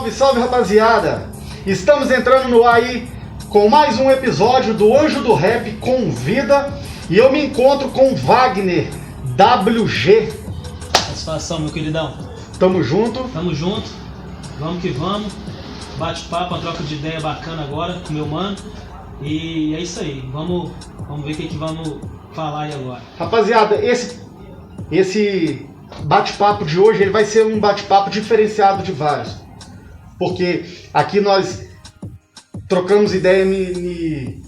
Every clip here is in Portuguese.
Salve, salve, rapaziada! Estamos entrando no ar aí com mais um episódio do Anjo do Rap Convida e eu me encontro com Wagner WG. Satisfação, meu queridão. Tamo junto. Tamo junto. Vamos que vamos. Bate-papo, uma troca de ideia bacana agora com meu mano. E é isso aí. Vamos ver o que vamos falar aí agora. Rapaziada, esse bate-papo de hoje ele vai ser um bate-papo diferenciado de vários. Porque aqui nós trocamos ideia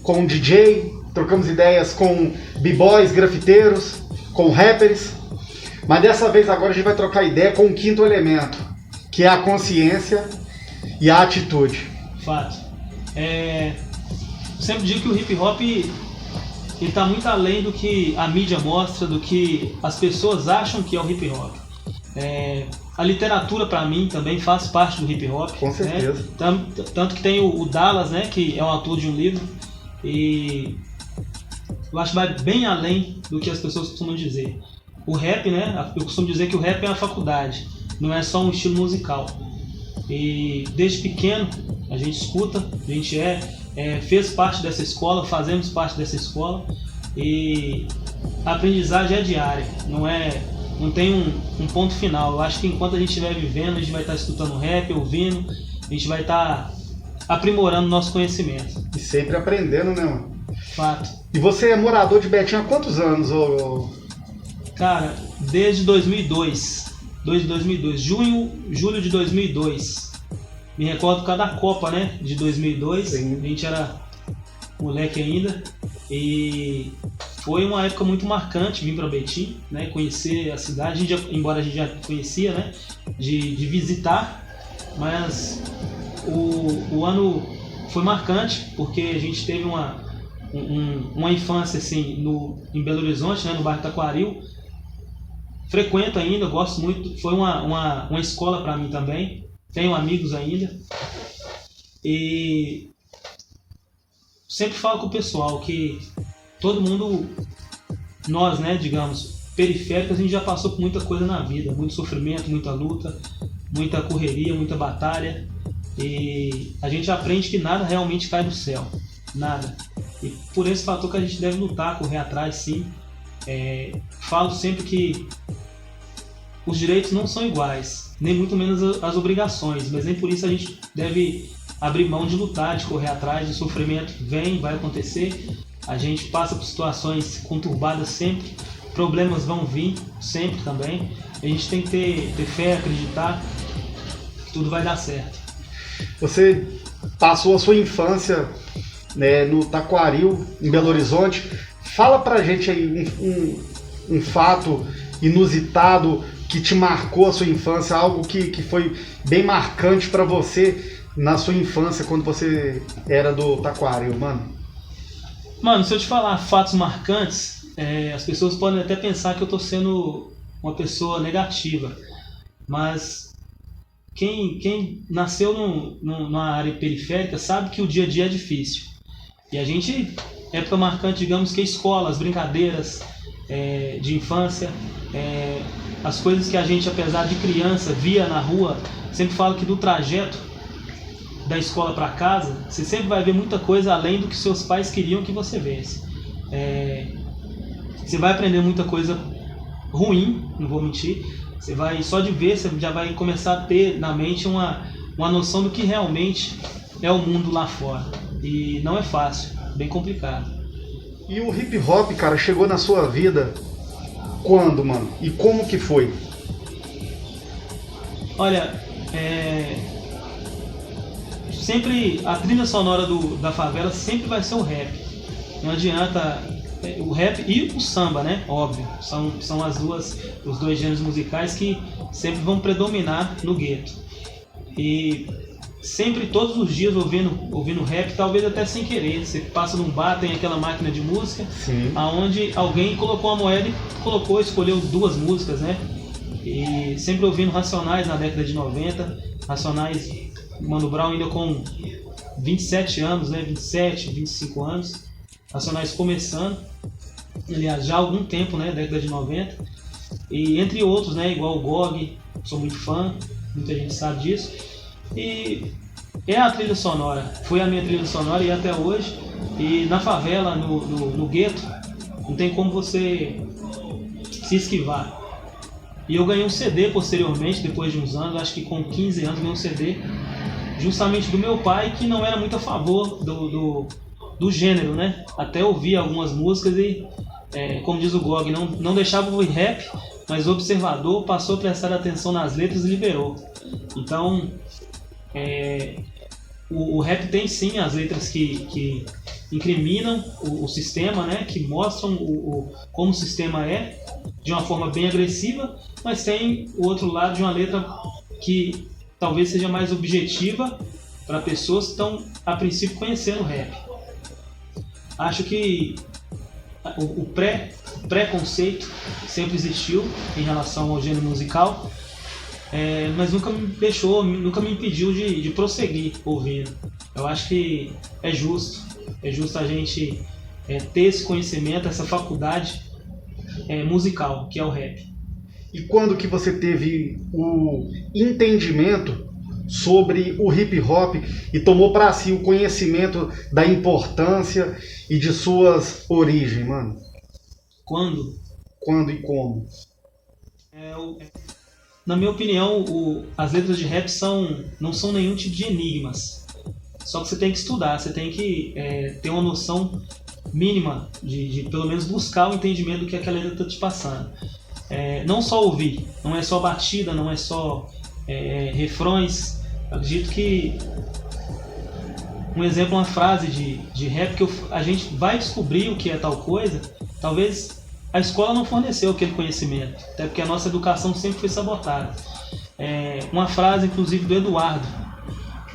com DJ, trocamos ideias com b-boys, grafiteiros, com rappers. Mas dessa vez agora a gente vai trocar ideia com o quinto elemento, que é a consciência e a atitude. Fato. Sempre digo que o hip hop está muito além do que a mídia mostra, do que as pessoas acham que é o hip hop. A literatura para mim também faz parte do hip hop. Com certeza. Né? Tanto que tem o Dallas, né, que é um autor de um livro, e eu acho que vai bem além do que as pessoas costumam dizer. O rap, né, eu costumo dizer que o rap é uma faculdade, não é só um estilo musical. E desde pequeno a gente escuta, a gente fez parte dessa escola, fazemos parte dessa escola, e a aprendizagem é diária, não tem um ponto final. Eu acho que enquanto a gente estiver vivendo, a gente vai estar escutando rap, ouvindo, a gente vai estar aprimorando nosso conhecimento. E sempre aprendendo, né, mano? Fato. E você é morador de Betim há quantos anos, ô? Cara, desde 2002. Julho de 2002. Me recordo por causa da Copa, né? De 2002. Sim. A gente era moleque ainda. E foi uma época muito marcante vir para Betim, né? Conhecer a cidade, embora a gente já conhecia, né? De visitar. Mas o ano foi marcante porque a gente teve uma infância assim, em Belo Horizonte, né? No bairro Taquaril. Frequento ainda, gosto muito. Foi uma escola para mim também. Tenho amigos ainda. E sempre falo com o pessoal que todo mundo, nós, né, digamos, periféricos, a gente já passou por muita coisa na vida. Muito sofrimento, muita luta, muita correria, muita batalha. E a gente aprende que nada realmente cai do céu. Nada. E por esse fator que a gente deve lutar, correr atrás, sim. Falo sempre que os direitos não são iguais, nem muito menos as obrigações, mas nem por isso a gente deve abrir mão de lutar, de correr atrás. O sofrimento vai acontecer, a gente passa por situações conturbadas sempre, problemas vão vir sempre também. A gente tem que ter fé, acreditar que tudo vai dar certo. Você passou a sua infância, né, no Taquaril, em Belo Horizonte. Fala pra gente aí um fato inusitado que te marcou a sua infância, algo que foi bem marcante pra você na sua infância, quando você era do Taquaril, mano. Mano, se eu te falar fatos marcantes, as pessoas podem até pensar que eu tô sendo uma pessoa negativa, mas quem nasceu numa área periférica sabe que o dia a dia é difícil. E a gente, época marcante, digamos que a escola, as brincadeiras de infância, as coisas que a gente, apesar de criança, via na rua. Sempre falo que do trajeto da escola para casa, você sempre vai ver muita coisa além do que seus pais queriam que você visse. Você vai aprender muita coisa ruim, não vou mentir. Você vai, só de ver, você já vai começar a ter na mente uma noção do que realmente é o mundo lá fora. E não é fácil, bem complicado. E o hip hop, cara, chegou na sua vida quando, mano? E como que foi? Olha, sempre a trilha sonora da favela sempre vai ser o rap. Não adianta, o rap e o samba, né? Óbvio, são os dois gêneros musicais que sempre vão predominar no gueto. E sempre, todos os dias, ouvindo rap, talvez até sem querer. Você passa num bar, tem aquela máquina de música, sim, aonde alguém colocou uma moeda e escolheu duas músicas, né? E sempre ouvindo Racionais na década de 90, Racionais, Mano Brown ainda com 27 anos, né? 27, 25 anos, Racionais começando, aliás, já há algum tempo, né? Década de 90, e entre outros, né? Igual o GOG, sou muito fã, muita gente sabe disso. E é a trilha sonora, foi a minha trilha sonora e até hoje. E na favela, no gueto, não tem como você se esquivar. E eu ganhei um CD posteriormente, depois de uns anos, acho que com 15 anos ganhei um CD, justamente do meu pai, que não era muito a favor do gênero, né? Até ouvia algumas músicas e, como diz o Gog, não deixava ouvir rap, mas o observador passou a prestar atenção nas letras e liberou. Então, o rap tem sim as letras que incriminam o sistema, né? Que mostram como o sistema é, de uma forma bem agressiva, mas tem o outro lado de uma letra que talvez seja mais objetiva para pessoas que estão, a princípio, conhecendo o rap. Acho que o preconceito sempre existiu em relação ao gênero musical, mas nunca me impediu de prosseguir ouvindo. Eu acho que é justo a gente ter esse conhecimento, essa faculdade musical, que é o rap. E quando que você teve o entendimento sobre o hip hop e tomou para si o conhecimento da importância e de suas origens, mano? Quando? Quando e como? Na minha opinião, as letras de rap não são nenhum tipo de enigmas. Só que você tem que estudar, você tem que ter uma noção mínima de pelo menos buscar o entendimento do que aquela letra está te passando. Não só ouvir, não é só batida, não é só refrões. Eu acredito que um exemplo, uma frase de rap que a gente vai descobrir o que é tal coisa, talvez a escola não forneceu aquele conhecimento, até porque a nossa educação sempre foi sabotada. Uma frase, inclusive, do Eduardo,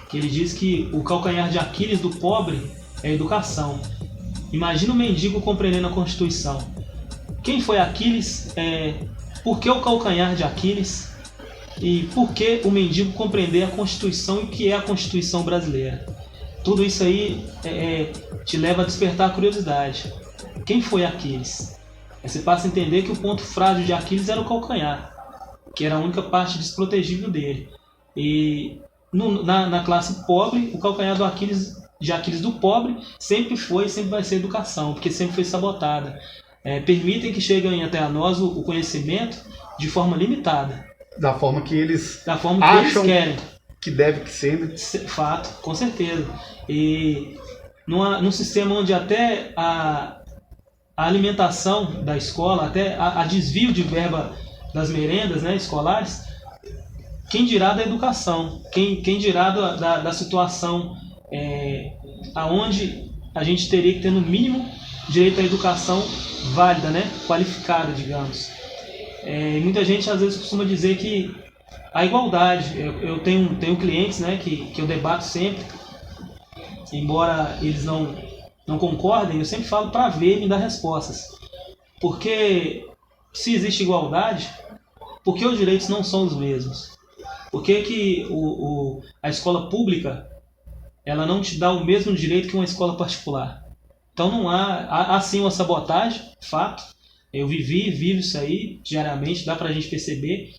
que ele diz que o calcanhar de Aquiles do pobre é a educação. Imagina o mendigo compreendendo a Constituição. Quem foi Aquiles? Por que o calcanhar de Aquiles? E por que o mendigo compreender a Constituição e o que é a Constituição brasileira? Tudo isso aí te leva a despertar a curiosidade. Quem foi Aquiles? Você passa a entender que o ponto frágil de Aquiles era o calcanhar, que era a única parte desprotegível dele. E na classe pobre, o calcanhar de Aquiles do pobre sempre vai ser a educação, porque sempre foi sabotada. Permitem que cheguem até a nós o conhecimento de forma limitada. Da forma que eles acham eles querem. Que deve ser, né? Fato, com certeza. E num sistema onde até a alimentação da escola, até a desvio de verba das merendas, né, escolares, quem dirá da educação, quem dirá da situação aonde a gente teria que ter no mínimo direito à educação válida, né, qualificada, digamos. Muita gente às vezes costuma dizer que a igualdade, eu tenho clientes, né, que eu debato sempre, embora eles não concordem, eu sempre falo para ver e me dar respostas. Porque se existe igualdade, por que os direitos não são os mesmos? Por que a escola pública ela não te dá o mesmo direito que uma escola particular? Então não há sim uma sabotagem, fato. Eu vivo isso aí diariamente, dá pra gente perceber.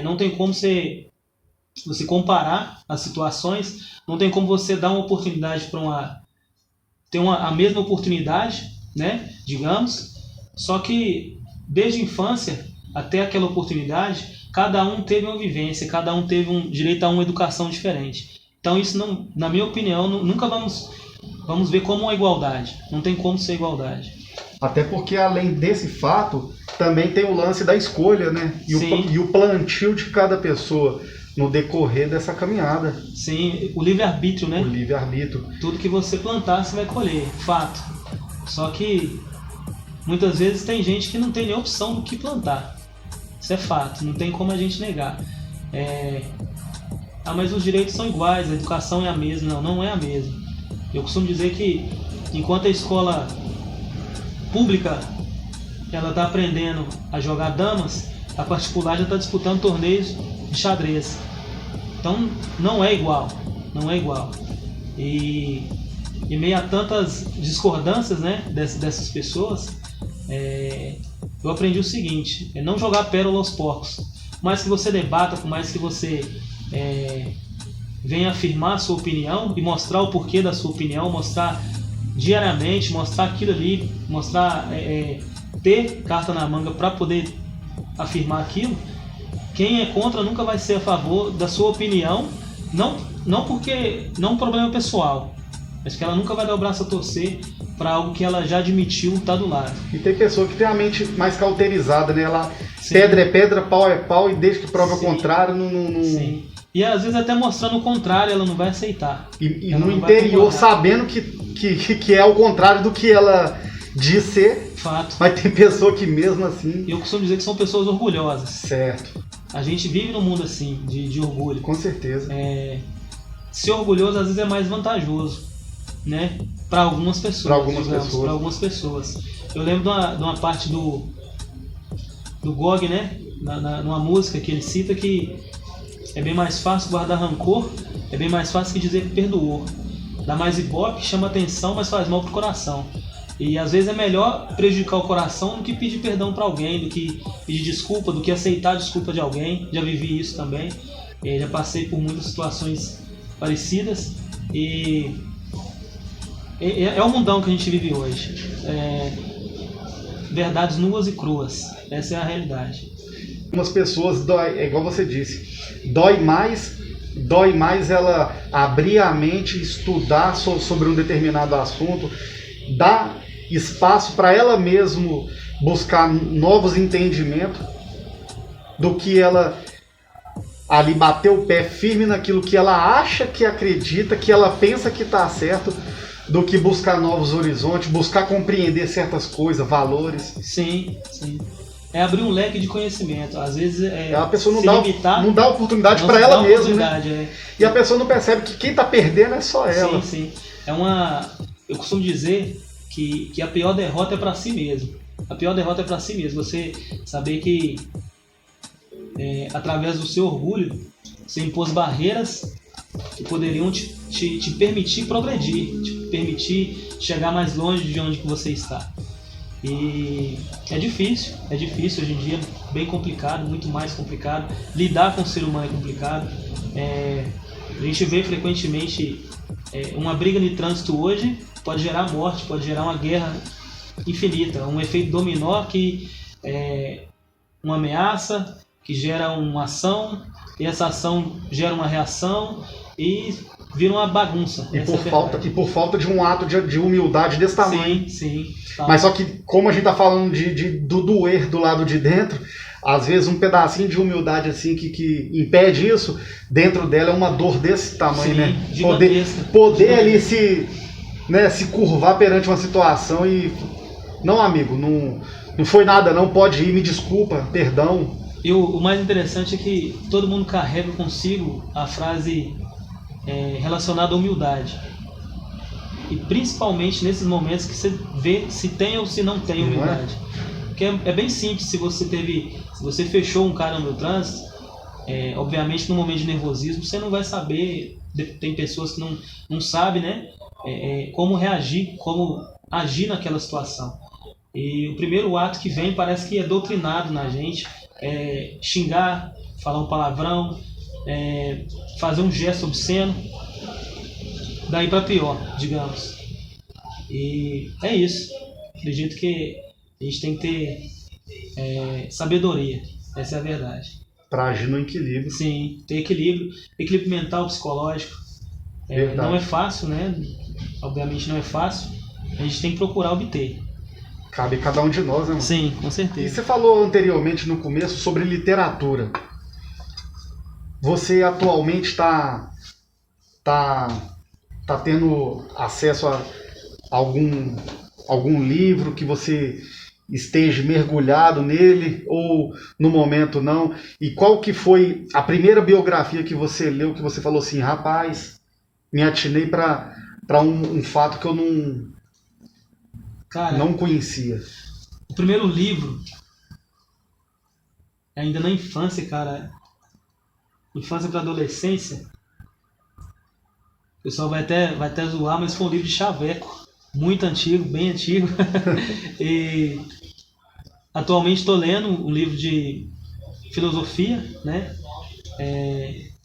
Não tem como você comparar as situações, não tem como você dar uma oportunidade para a mesma oportunidade, né, digamos, só que desde a infância até aquela oportunidade, cada um teve uma vivência, cada um teve um direito a uma educação diferente. Então isso, não, na minha opinião, nunca vamos ver como uma igualdade, não tem como ser igualdade. Até porque, além desse fato, também tem o lance da escolha, né? E o plantio de cada pessoa no decorrer dessa caminhada. Sim, o livre-arbítrio, né? O livre-arbítrio. Tudo que você plantar, você vai colher, fato. Só que muitas vezes tem gente que não tem nem opção do que plantar. Isso é fato, não tem como a gente negar. Mas os direitos são iguais, a educação é a mesma. Não é a mesma. Eu costumo dizer que enquanto a escola pública ela está aprendendo a jogar damas, a particular já está disputando torneios de xadrez. Então não é igual. E meio a tantas discordâncias, né, dessas pessoas, eu aprendi o seguinte: não jogar pérola aos porcos. Por mais que você debata, por mais que você vem afirmar a sua opinião e mostrar o porquê da sua opinião, mostrar diariamente, mostrar aquilo ali, mostrar, ter carta na manga para poder afirmar aquilo, quem é contra nunca vai ser a favor da sua opinião, não porque não é um problema pessoal, mas que ela nunca vai dar o braço a torcer para algo que ela já admitiu tá do lado. E tem pessoa que tem a mente mais cauterizada, né? Ela, Sim. pedra é pedra, pau é pau, e desde que prova o Sim. contrário, não... Sim. E às vezes até mostrando o contrário, ela não vai aceitar. E Ela no não vai interior, concordar. sabendo que é ao contrário do que ela diz ser, Fato. mas tem pessoa que mesmo assim... Eu costumo dizer que são pessoas orgulhosas. Certo, A gente vive num mundo assim, de orgulho. com certeza. Ser orgulhoso às vezes é mais vantajoso, né? Para algumas pessoas. Pra algumas pessoas. Pra algumas pessoas. Eu lembro de uma parte do Gog, né? Numa música que ele cita que é bem mais fácil guardar rancor, é bem mais fácil que dizer que perdoou. Dá mais ibope, chama atenção, mas faz mal pro coração. E às vezes é melhor prejudicar o coração do que pedir perdão para alguém, do que pedir desculpa, do que aceitar a desculpa de alguém. Já vivi isso também. Já passei por muitas situações parecidas. E é o mundão que a gente vive hoje. Verdades nuas e cruas. Essa é a realidade. Algumas pessoas, é igual você disse, dói mais ela abrir a mente, estudar sobre um determinado assunto, dar espaço para ela mesmo buscar novos entendimentos, do que ela ali bater o pé firme naquilo que ela acha que acredita, que ela pensa que está certo, do que buscar novos horizontes, buscar compreender certas coisas, valores. Sim. É abrir um leque de conhecimento. Às vezes A pessoa se limitar, não dá oportunidade não para se ela dá mesma, né? oportunidade, E a pessoa não percebe que quem está perdendo é só ela. Sim. Eu costumo dizer que a pior derrota é para si mesmo. A pior derrota é para si mesmo. Você saber que através do seu orgulho você impôs barreiras que poderiam te permitir progredir, te permitir chegar mais longe de onde que você está. E é difícil hoje em dia, bem complicado, muito mais complicado. Lidar com o ser humano é complicado. A gente vê frequentemente uma briga de trânsito hoje pode gerar morte, pode gerar uma guerra infinita, um efeito dominó que uma ameaça, que gera uma ação, e essa ação gera uma reação e vira uma bagunça. E por falta de um ato de humildade desse tamanho. Sim. Tá. Mas só que, como a gente tá falando do doer do lado de dentro, às vezes um pedacinho de humildade assim que impede isso, dentro dela é uma dor desse tamanho, né? Poder ali se curvar perante uma situação e... Não, amigo, não foi nada não, pode ir, me desculpa, perdão. E o mais interessante é que todo mundo carrega consigo a frase relacionada à humildade. E principalmente nesses momentos que você vê se tem ou se não tem humildade. Porque é bem simples, se você fechou um cara no trânsito, obviamente no momento de nervosismo você não vai saber, tem pessoas que não sabem, né, como reagir, como agir naquela situação. E o primeiro ato que vem parece que é doutrinado na gente, xingar, falar um palavrão, fazer um gesto obsceno, daí para pior, digamos. E é isso. Acredito que a gente tem que ter sabedoria, essa é a verdade. Para agir no equilíbrio. Sim, ter equilíbrio mental, psicológico. Não é fácil, né? Obviamente não é fácil. A gente tem que procurar obter. Cabe a cada um de nós, né, mano? Sim, com certeza. E você falou anteriormente, no começo, sobre literatura. Você atualmente está tendo acesso a algum livro que você esteja mergulhado nele, ou no momento não? E qual que foi a primeira biografia que você leu, que você falou assim, rapaz, me atinei para um fato que eu não conhecia? O primeiro livro, ainda na infância, cara, infância para adolescência, o pessoal vai até zoar, mas foi um livro de chaveco, muito antigo, bem antigo. E atualmente estou lendo um livro de filosofia, né?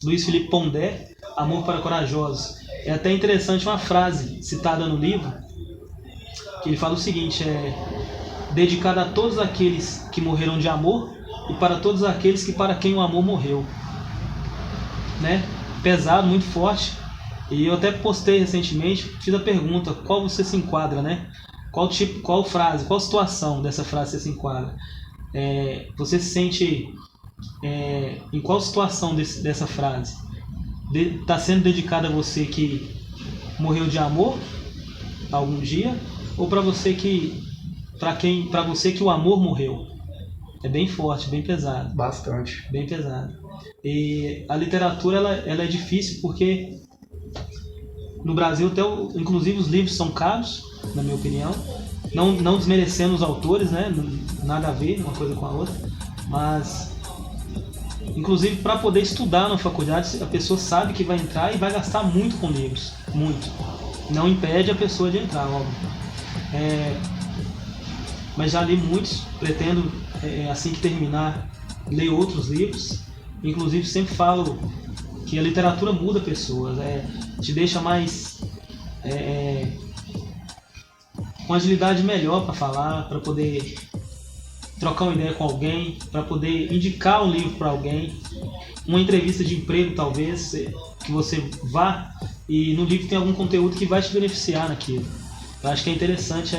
Luiz Felipe Pondé, Amor para Corajosos. É até interessante uma frase citada no livro, que ele fala o seguinte, dedicado a todos aqueles que morreram de amor e para todos aqueles que para quem o amor morreu. Né? Pesado, muito forte. E eu até postei recentemente, fiz a pergunta, qual você se enquadra, né? Qual frase, qual situação dessa frase você se enquadra? Você se sente em qual situação dessa frase? Está sendo dedicada a você que morreu de amor algum dia? Ou para você que o amor morreu? É bem forte, bem pesado. Bastante. Bem pesado. E a literatura ela é difícil porque no Brasil, inclusive, os livros são caros, na minha opinião. Não desmerecendo os autores, né? Nada a ver uma coisa com a outra. Mas, inclusive, para poder estudar na faculdade, a pessoa sabe que vai entrar e vai gastar muito com livros. Muito. Não impede a pessoa de entrar, óbvio. Mas já li muitos. Pretendo, assim que terminar, ler outros livros. Inclusive, sempre falo que a literatura muda pessoas, te deixa mais com agilidade melhor para falar, para poder trocar uma ideia com alguém, para poder indicar um livro para alguém, uma entrevista de emprego talvez, que você vá e no livro tem algum conteúdo que vai te beneficiar naquilo. Eu acho que é interessante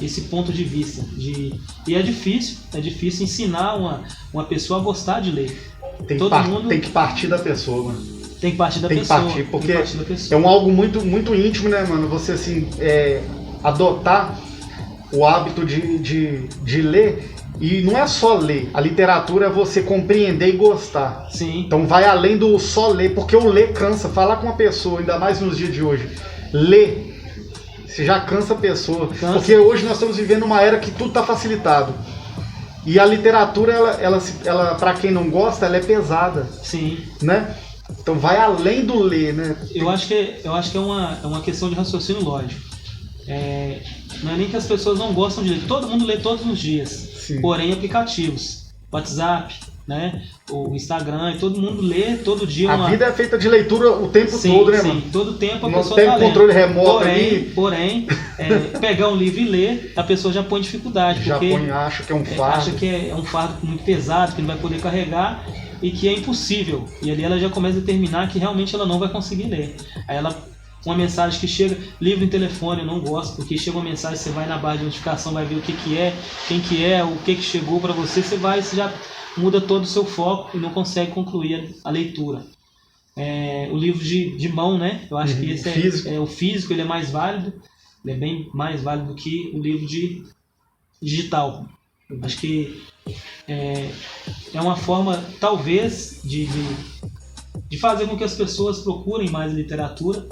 esse ponto de vista. E é difícil ensinar uma pessoa a gostar de ler. Tem que partir da pessoa, mano. Tem que partir da pessoa. Porque é algo muito, muito íntimo, né, mano? Você, assim, adotar o hábito de ler. E não é só ler. A literatura é você compreender e gostar. Sim. Então vai além do só ler, porque o ler cansa. Falar com uma pessoa, ainda mais nos dias de hoje. Ler, você já cansa a pessoa. Cansa. Porque hoje nós estamos vivendo uma era que tudo está facilitado. E a literatura, ela para quem não gosta, ela é pesada. Sim. Né? Então vai além do ler, né? Eu acho que é uma questão de raciocínio lógico. Não é nem que as pessoas não gostam de ler. Todo mundo lê todos os dias. Sim. Porém, aplicativos. WhatsApp, né? O Instagram, todo mundo lê todo dia. A vida é feita de leitura o tempo todo, né, mano? Sim, todo tempo a não pessoa tem tá controle lendo. remoto Porém, pegar um livro e ler, a pessoa já põe dificuldade. Acha que é um fardo. Acha que é um fardo muito pesado, que não vai poder carregar e que é impossível. E ali ela já começa a determinar que realmente ela não vai conseguir ler. Aí uma mensagem que chega, livro em telefone, eu não gosto, porque chega uma mensagem, você vai na barra de notificação, vai ver o que é, quem que é, o que chegou para você, você já muda todo o seu foco e não consegue concluir a leitura. O livro de mão, né? Eu acho que esse o físico, ele é mais válido, ele é bem mais válido que o livro digital. Acho que é uma forma, talvez, de fazer com que as pessoas procurem mais literatura,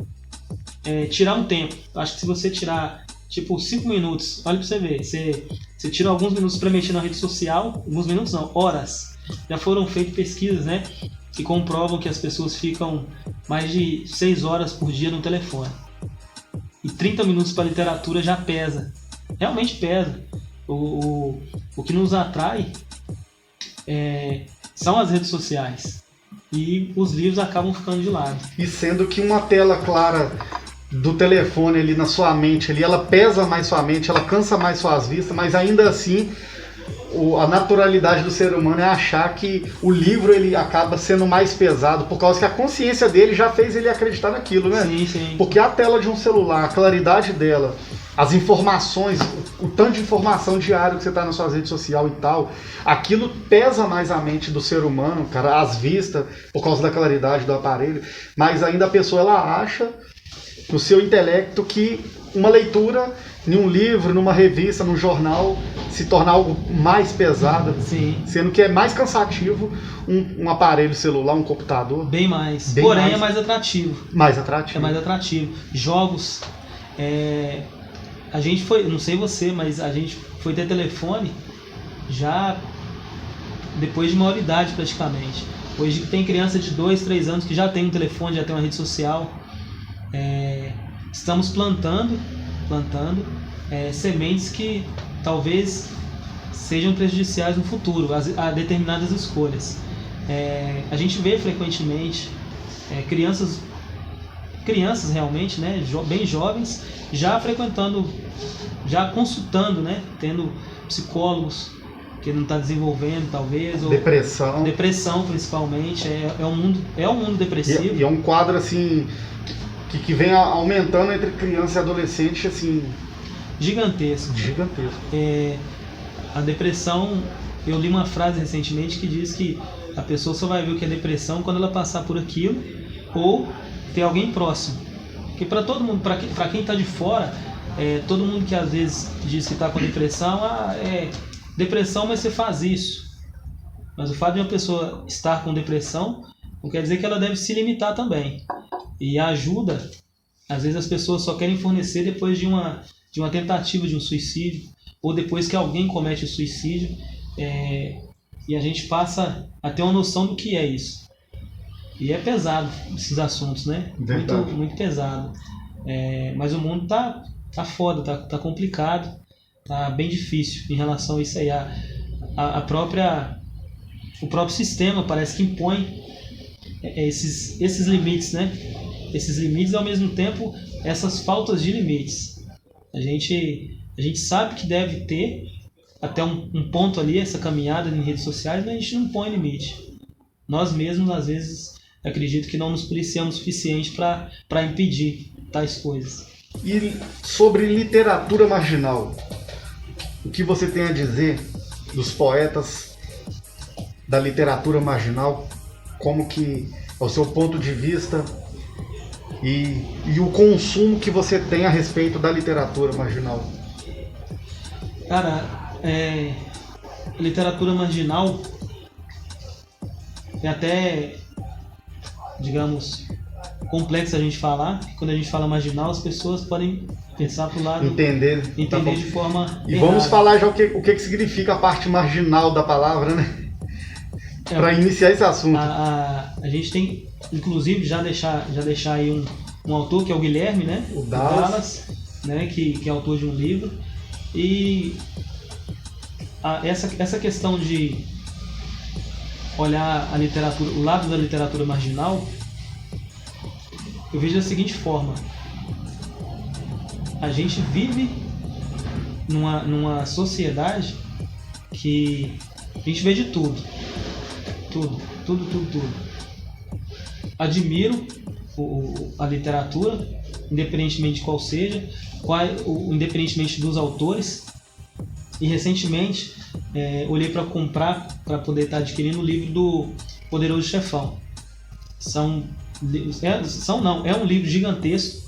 tirar um tempo. Acho que se você tirar, 5 minutos, olha pra você ver, você tira alguns minutos para mexer na rede social, alguns minutos não, horas. Já foram feitas pesquisas, né, que comprovam que as pessoas ficam mais de 6 horas por dia no telefone. E 30 minutos para literatura já pesa. Realmente pesa. O que nos atrai são as redes sociais. E os livros acabam ficando de lado. E sendo que uma tela clara do telefone ali na sua mente, ali, ela pesa mais sua mente, ela cansa mais suas vistas, mas ainda assim a naturalidade do ser humano é achar que o livro ele acaba sendo mais pesado, por causa que a consciência dele já fez ele acreditar naquilo, né? Sim, sim. Porque a tela de um celular, a claridade dela, as informações, o tanto de informação diária que você está nas suas redes sociais e tal, aquilo pesa mais a mente do ser humano, cara, as vistas, por causa da claridade do aparelho, mas ainda a pessoa ela acha no seu intelecto que uma leitura em um livro, numa revista, num jornal, se torna algo mais pesado. Sim. Sendo que é mais cansativo um aparelho celular, um computador. Bem mais. Bem Porém, mais. é mais atrativo. Mais atrativo. É mais atrativo. Jogos. A gente foi, não sei você, mas a gente foi ter telefone já depois de maioridade praticamente. Hoje tem criança de 2, 3 anos que já tem um telefone, já tem uma rede social. Estamos plantando sementes que talvez sejam prejudiciais no futuro a determinadas escolhas. A gente vê frequentemente crianças realmente, né, bem jovens, já frequentando, já consultando, né, tendo psicólogos que não está desenvolvendo, talvez, ou depressão principalmente, é um mundo depressivo. E é um quadro assim que vem aumentando entre criança e adolescente, assim, gigantesco. A depressão, eu li uma frase recentemente que diz que a pessoa só vai ver o que é depressão quando ela passar por aquilo ou ter alguém próximo. Porque para todo mundo, para quem está de fora, todo mundo que às vezes diz que está com depressão, depressão, mas você faz isso. Mas o fato de uma pessoa estar com depressão não quer dizer que ela deve se limitar também. E a ajuda, às vezes as pessoas só querem fornecer depois de uma tentativa de um suicídio, ou depois que alguém comete o suicídio, e a gente passa a ter uma noção do que é isso. E é pesado esses assuntos, né? Muito, muito pesado. Mas o mundo tá foda, tá complicado, tá bem difícil em relação a isso aí. O próprio sistema parece que impõe esses limites, né? Esses limites e ao mesmo tempo essas faltas de limites. A gente sabe que deve ter até um ponto ali, essa caminhada em redes sociais, mas a gente não põe limite. Nós mesmos, às vezes, acredito que não nos policiamos o suficiente para impedir tais coisas. E sobre literatura marginal, o que você tem a dizer dos poetas da literatura marginal? Como que é o seu ponto de vista e o consumo que você tem a respeito da literatura marginal? Cara, literatura marginal é até, digamos, complexo a gente falar. Quando a gente fala marginal, as pessoas podem pensar pro lado... Entender de forma E errada. Vamos falar já o que significa a parte marginal da palavra, né? Para iniciar esse assunto. A gente tem, inclusive, já deixar aí um autor, que é o Guilherme, né? O Dallas, né? Que é autor de um livro. E essa questão de olhar a literatura, o lado da literatura marginal, eu vejo da seguinte forma: a gente vive numa sociedade que a gente vê de tudo. Admiro a literatura, independentemente de qual seja, independentemente dos autores. E recentemente olhei para comprar, para poder estar adquirindo o livro do Poderoso Chefão. É um livro gigantesco,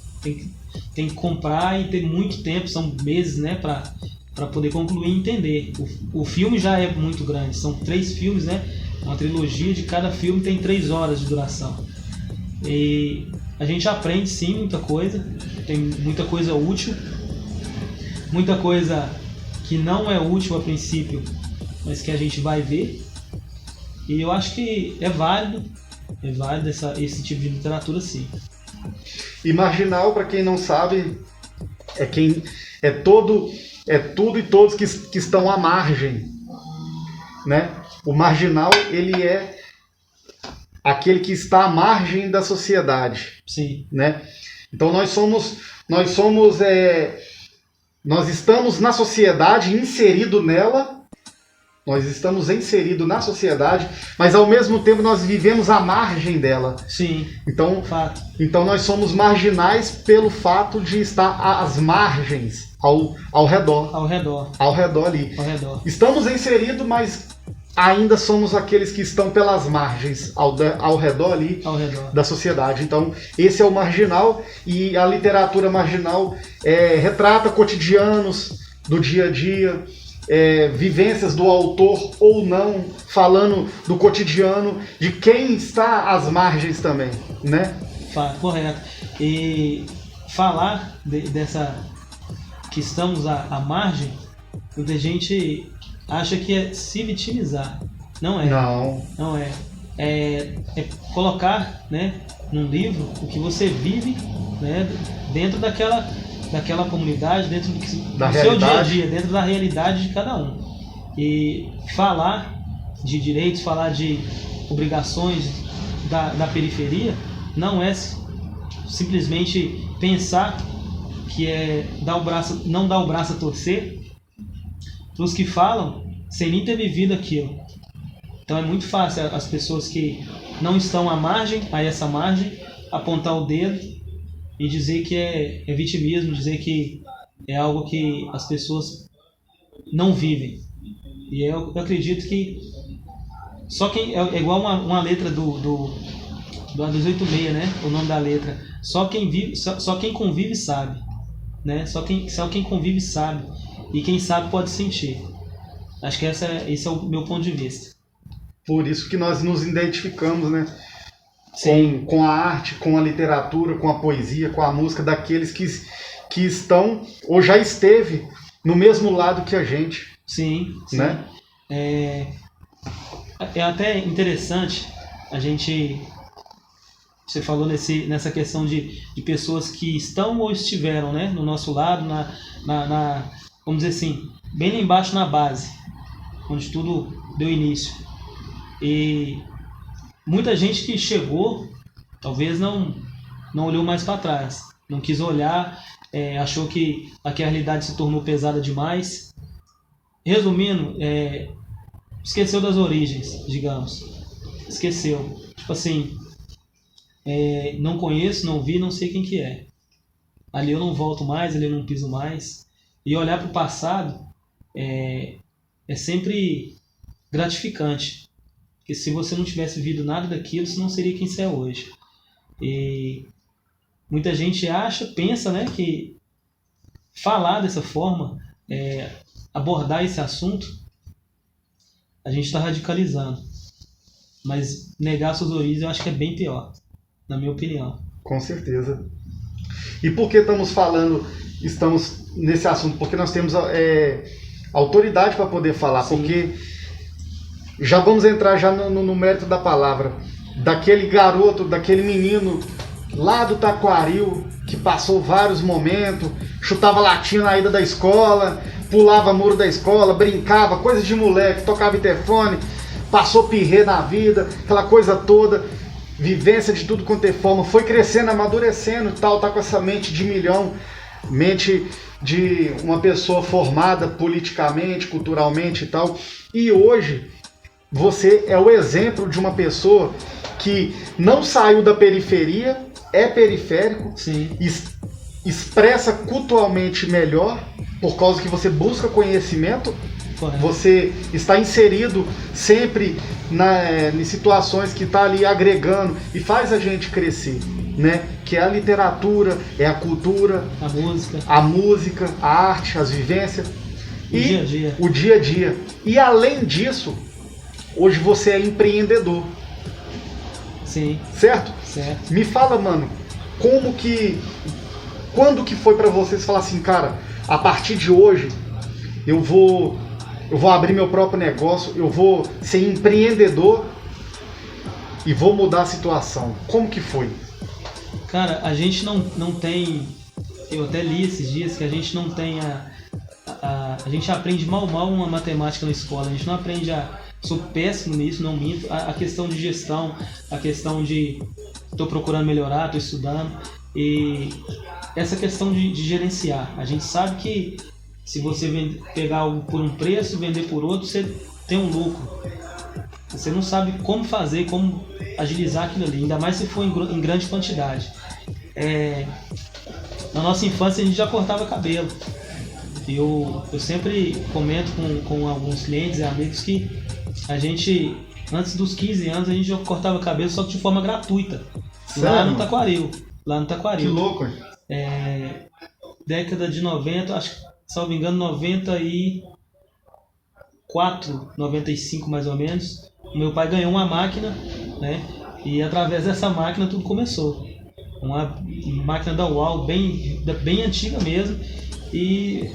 tem que comprar e ter muito tempo, são meses, né, para poder concluir e entender. O filme já é muito grande, são 3 filmes, né, uma trilogia, de cada filme tem 3 horas de duração. E a gente aprende sim muita coisa, tem muita coisa útil, muita coisa que não é útil a princípio, mas que a gente vai ver. E eu acho que é válido esse tipo de literatura, sim. E marginal, para quem não sabe, é tudo e todos que estão à margem, né? O marginal, ele é aquele que está à margem da sociedade. Sim. Né? Então nós estamos na sociedade, inserido nela. Nós estamos inseridos na sociedade, mas ao mesmo tempo nós vivemos à margem dela. Sim. Então nós somos marginais pelo fato de estar às margens, ao redor. Ao redor ali. Estamos inseridos, mas ainda somos aqueles que estão pelas margens, ao redor ali da sociedade. Então, esse é o marginal, e a literatura marginal retrata cotidianos do dia a dia, vivências do autor ou não, falando do cotidiano de quem está às margens também, né? Correto. E falar dessa que estamos à margem, muita gente acha que é se vitimizar. Não é. Não é. É colocar, né, num livro o que você vive, né, dentro daquela comunidade, dentro do seu dia a dia, dentro da realidade de cada um. E falar de direitos, falar de obrigações da periferia, não é simplesmente pensar que é não dar o braço a torcer para os que falam sem nem ter vivido aquilo. Então é muito fácil as pessoas que não estão a essa margem, apontar o dedo e dizer que é vitimismo, dizer que é algo que as pessoas não vivem. E eu acredito que só quem é igual uma letra do 286, né? O nome da letra. Só quem convive sabe, né? Só quem convive sabe, e quem sabe pode sentir. Acho que esse é o meu ponto de vista. Por isso que nós nos identificamos, né? Sim. Com a arte, com a literatura, com a poesia, com a música daqueles que estão ou já esteve no mesmo lado que a gente. Sim, sim. Né? É até interessante a gente... Você falou nessa questão de pessoas que estão ou estiveram, né, no nosso lado, vamos dizer assim, bem lá embaixo na base, onde tudo deu início. E muita gente que chegou, talvez não olhou mais para trás, não quis olhar, achou que a realidade se tornou pesada demais. Resumindo, esqueceu das origens, digamos. Esqueceu. Tipo assim, não conheço, não vi, não sei quem que é. Ali eu não volto mais, ali eu não piso mais. E olhar para o passado é sempre gratificante. Porque se você não tivesse vivido nada daquilo, você não seria quem você é hoje. E muita gente pensa, né, que falar dessa forma, abordar esse assunto, a gente está radicalizando. Mas negar suas origens eu acho que é bem pior, na minha opinião. Com certeza. E por que estamos nesse assunto? Porque nós temos autoridade para poder falar. Sim. Porque já vamos entrar já no mérito da palavra. Daquele garoto, daquele menino lá do Taquaril, que passou vários momentos, chutava latinha na ida da escola, pulava muro da escola, brincava, coisa de moleque, tocava interfone, passou pirrê na vida, aquela coisa toda, vivência de tudo quanto é forma, foi crescendo, amadurecendo e tal, tá com essa mente de milhão, mente de uma pessoa formada politicamente, culturalmente e tal. E hoje você é o exemplo de uma pessoa que não saiu da periferia, é periférico, sim, expressa culturalmente melhor, por causa que você busca conhecimento. Correto. Você está inserido sempre em situações que está ali agregando e faz a gente crescer, né? Que é a literatura, é a cultura, a música, a arte, as vivências o dia a dia. E além disso, hoje você é empreendedor. Sim. Certo? Certo. Me fala, mano, quando que foi pra vocês falar assim, cara, a partir de hoje eu vou abrir meu próprio negócio, eu vou ser empreendedor e vou mudar a situação. Como que foi? Cara, a gente não tem... Eu até li esses dias que a gente não tem a gente aprende mal uma matemática na escola. A gente não aprende Sou péssimo nisso, não minto. A questão de gestão, a questão de... Estou procurando melhorar, estou estudando. E essa questão de gerenciar. A gente sabe que se você pegar algo por um preço e vender por outro, você tem um lucro. Você não sabe como fazer, como agilizar aquilo ali, ainda mais se for em grande quantidade. Na nossa infância a gente já cortava cabelo. Eu sempre comento com alguns clientes e amigos que a gente, antes dos 15 anos, a gente já cortava cabelo só que de forma gratuita. Sério? Lá no Taquaril. Que louco, hein? Década de 90, acho que, salvo me engano, 94, 95 mais ou menos. Meu pai ganhou uma máquina, né? E através dessa máquina tudo começou. Uma máquina da UAU, bem antiga mesmo. E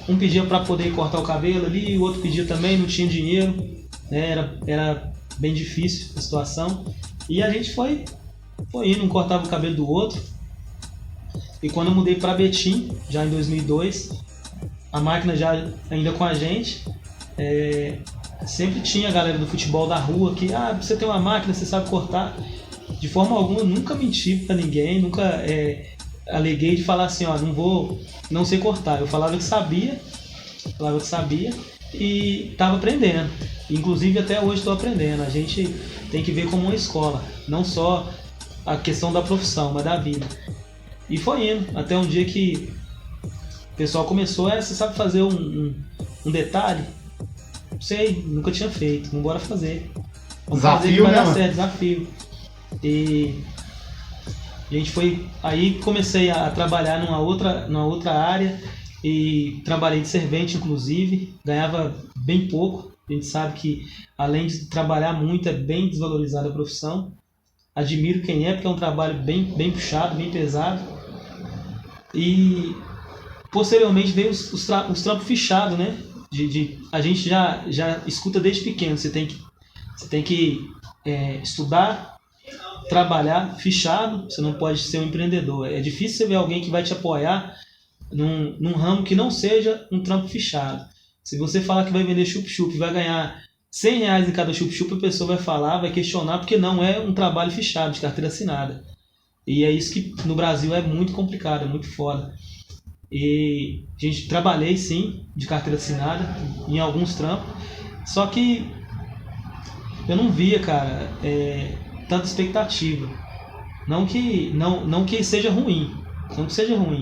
um pedia para poder cortar o cabelo ali, o outro pedia também, não tinha dinheiro, né? Era bem difícil a situação. E a gente foi indo, um cortava o cabelo do outro. E quando eu mudei para Betim, já em 2002, a máquina já ainda com a gente, sempre tinha a galera do futebol da rua que, você tem uma máquina, você sabe cortar. de forma alguma, nunca menti pra ninguém, nunca aleguei de falar assim, ó, não sei cortar. Eu falava que sabia e tava aprendendo. Inclusive até hoje estou aprendendo. A gente tem que ver como uma escola, não só a questão da profissão, mas da vida. E foi indo, até um dia que o pessoal começou, você sabe fazer um detalhe? Não sei, nunca tinha feito, vamos embora fazer. Vamos fazer que vai dar certo, desafio. E a gente foi. Aí comecei a trabalhar numa outra área e trabalhei de servente, inclusive, ganhava bem pouco. A gente sabe que, além de trabalhar muito, é bem desvalorizada a profissão. Admiro quem é, porque é um trabalho bem puxado, bem pesado. E posteriormente veio os trampos fichados, né? A gente já escuta desde pequeno, você tem que estudar, trabalhar fichado, você não pode ser um empreendedor. É difícil você ver alguém que vai te apoiar num ramo que não seja um trampo fichado. Se você falar que vai vender chup-chup e vai ganhar R$100 em cada chup-chup, a pessoa vai falar, vai questionar, porque não é um trabalho fichado, de carteira assinada. E é isso que no Brasil é muito complicado, é muito foda. E a gente trabalhei sim, de carteira assinada, em alguns trampos, só que eu não via, cara, tanta expectativa. Não que seja ruim,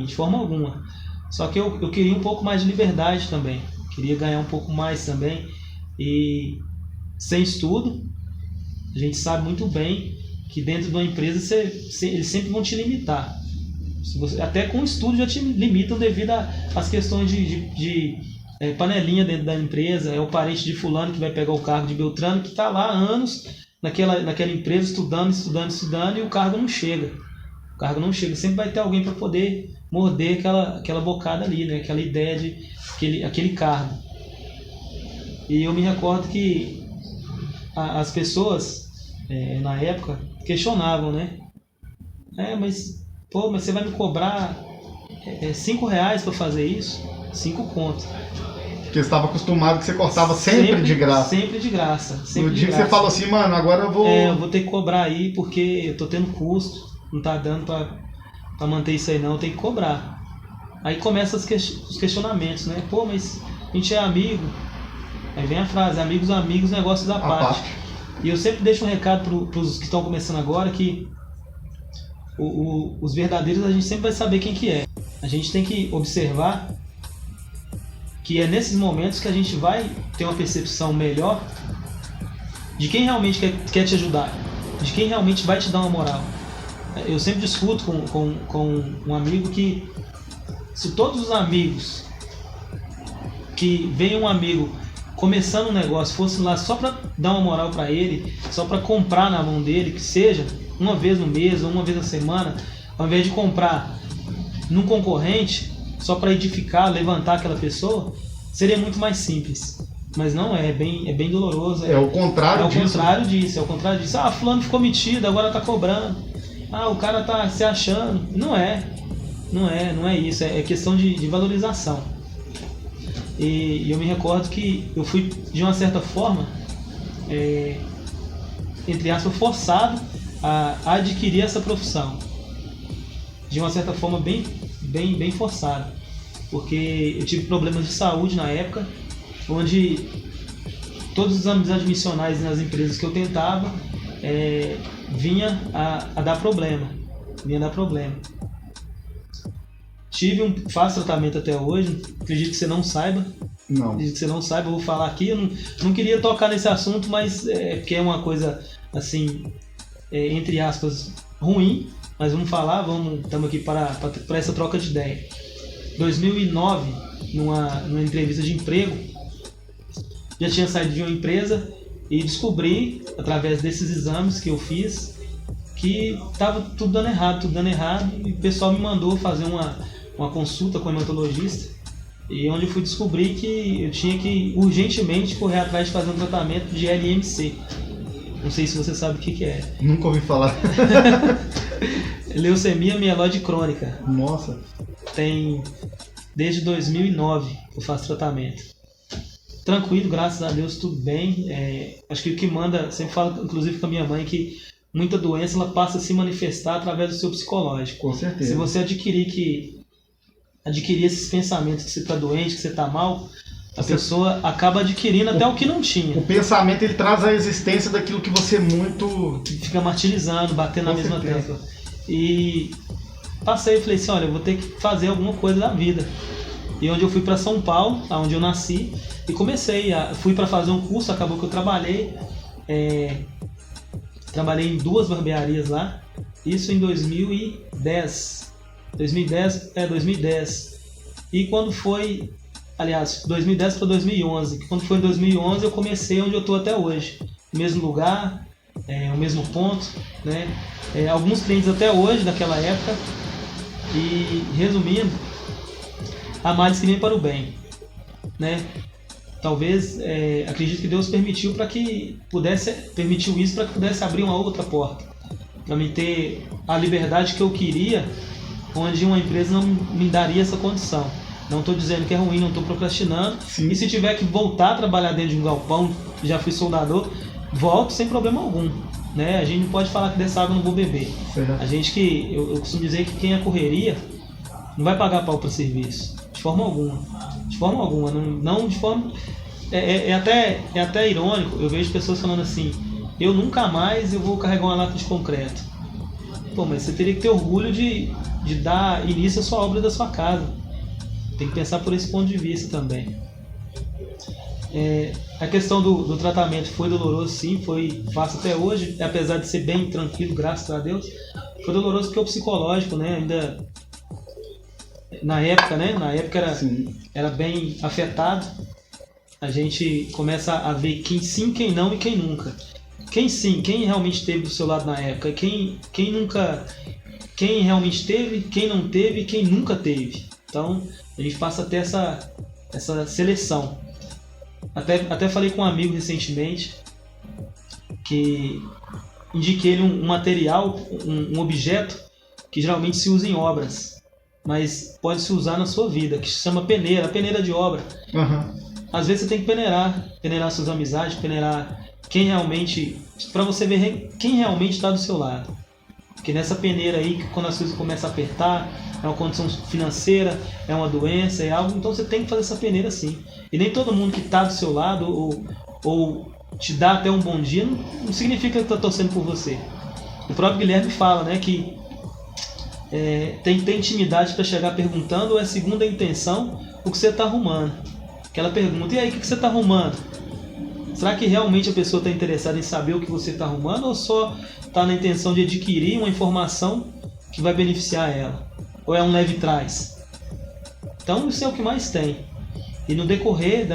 de forma alguma. Só que eu queria um pouco mais de liberdade também. Queria ganhar um pouco mais também. E sem estudo, a gente sabe muito bem que dentro de uma empresa eles sempre vão te limitar. Até com estudo já te limitam devido às questões de panelinha dentro da empresa. É o parente de fulano que vai pegar o cargo de Beltrano, que está lá há anos naquela empresa estudando e o cargo não chega. Sempre vai ter alguém para poder morder aquela bocada ali, né? Aquela ideia de aquele cargo. E eu me recordo que as pessoas na época questionavam, né? Mas você vai me cobrar R$5 para fazer isso? 5 contos. Porque você estava acostumado que você cortava sempre de graça. Sempre de graça. No dia que você falou assim, mano, agora eu vou... eu vou ter que cobrar aí porque eu tô tendo custo, não tá dando pra manter isso aí não, eu tenho que cobrar. Aí começam os questionamentos, né? Mas a gente é amigo. Aí vem a frase, amigos, negócios à parte. E eu sempre deixo um recado pros que estão começando agora que os verdadeiros a gente sempre vai saber quem que é. A gente tem que observar que é nesses momentos que a gente vai ter uma percepção melhor de quem realmente quer te ajudar, de quem realmente vai te dar uma moral. Eu sempre discuto com um amigo que se todos os amigos que vem um amigo começando um negócio fossem lá só para dar uma moral para ele, só para comprar na mão dele, que seja uma vez no mês ou uma vez na semana, ao invés de comprar num concorrente só para edificar, levantar aquela pessoa, seria muito mais simples. Mas não é bem doloroso. É o contrário disso. É o contrário disso. Fulano ficou metido, agora tá cobrando. O cara tá se achando. Não é isso. É questão de valorização. E eu me recordo que eu fui, de uma certa forma, entre aspas, forçado a adquirir essa profissão. De uma certa forma, bem forçado. Porque eu tive problemas de saúde na época, onde todos os exames admissionais nas empresas que eu tentava vinha a dar problema. Faço tratamento até hoje, acredito que você não saiba. Não. Acredito que você não saiba, eu vou falar aqui. Eu não queria tocar nesse assunto, mas porque é uma coisa, assim, entre aspas, ruim. Mas vamos falar, estamos aqui para essa troca de ideia. 2009, numa entrevista de emprego, já tinha saído de uma empresa e descobri, através desses exames que eu fiz, que estava tudo dando errado, e o pessoal me mandou fazer uma consulta com o hematologista, e onde eu fui descobrir que eu tinha que urgentemente correr atrás de fazer um tratamento de LMC. Não sei se você sabe o que é. Nunca ouvi falar. Leucemia mieloide crônica. Nossa. Tem desde 2009 que eu faço tratamento. Tranquilo, graças a Deus, tudo bem. Acho que o que manda, sempre falo inclusive com a minha mãe, que muita doença ela passa a se manifestar através do seu psicológico. Com certeza. Se você adquirir esses pensamentos que você está doente, que você está mal, a pessoa acaba adquirindo até o que não tinha. O pensamento ele traz a existência daquilo que você muito... Fica martirizando, batendo na mesma tecla. E passei e falei assim, olha, eu vou ter que fazer alguma coisa da vida. E onde eu fui para São Paulo, onde eu nasci, e fui para fazer um curso, acabou que eu trabalhei em 2 barbearias lá, isso em 2010. 2010. E quando foi, aliás, 2010 para 2011, quando foi em 2011 eu comecei onde eu estou até hoje, no mesmo lugar, o mesmo ponto, né? Alguns clientes até hoje daquela época. E resumindo, há males que vêm para o bem, né? Talvez, acredito que Deus permitiu isso para que pudesse abrir uma outra porta, para me ter a liberdade que eu queria, onde uma empresa não me daria essa condição. Não estou dizendo que é ruim, não estou procrastinando. Sim. E se tiver que voltar a trabalhar dentro de um galpão, já fui soldador, volto sem problema algum, né? A gente não pode falar que dessa água eu não vou beber. Certo. A gente eu costumo dizer que quem é correria não vai pagar pau para serviço, de forma alguma. Não de forma... É até irônico, eu vejo pessoas falando assim, eu nunca mais eu vou carregar uma lata de concreto. Pô, mas você teria que ter orgulho de dar início à sua obra da sua casa. Tem que pensar por esse ponto de vista também. A questão do tratamento foi doloroso, sim, foi fácil até hoje, apesar de ser bem tranquilo, graças a Deus. Foi doloroso porque o psicológico, né, ainda na época era bem afetado. A gente começa a ver quem sim, quem não e quem nunca. Quem sim, quem realmente esteve do seu lado na época, quem realmente teve, quem não teve e quem nunca teve. Então a gente passa a ter essa seleção. Até falei com um amigo recentemente que indiquei ele um material, um objeto que geralmente se usa em obras, mas pode se usar na sua vida, que se chama peneira, a peneira de obra. Uhum. Às vezes você tem que peneirar suas amizades, peneirar quem realmente, para você ver quem realmente está do seu lado. Porque nessa peneira aí, quando as coisas começam a apertar, é uma condição financeira, é uma doença, é algo, então você tem que fazer essa peneira sim. E nem todo mundo que está do seu lado ou te dá até um bom dia não significa que está torcendo por você. O próprio Guilherme fala, né, que tem que ter intimidade para chegar perguntando, ou é segunda intenção o que você está arrumando. Aquela pergunta, e aí, o que você está arrumando? Será que realmente a pessoa está interessada em saber o que você está arrumando, ou só está na intenção de adquirir uma informação que vai beneficiar ela? Ou é um leve trás? Então isso é o que mais tem. E no decorrer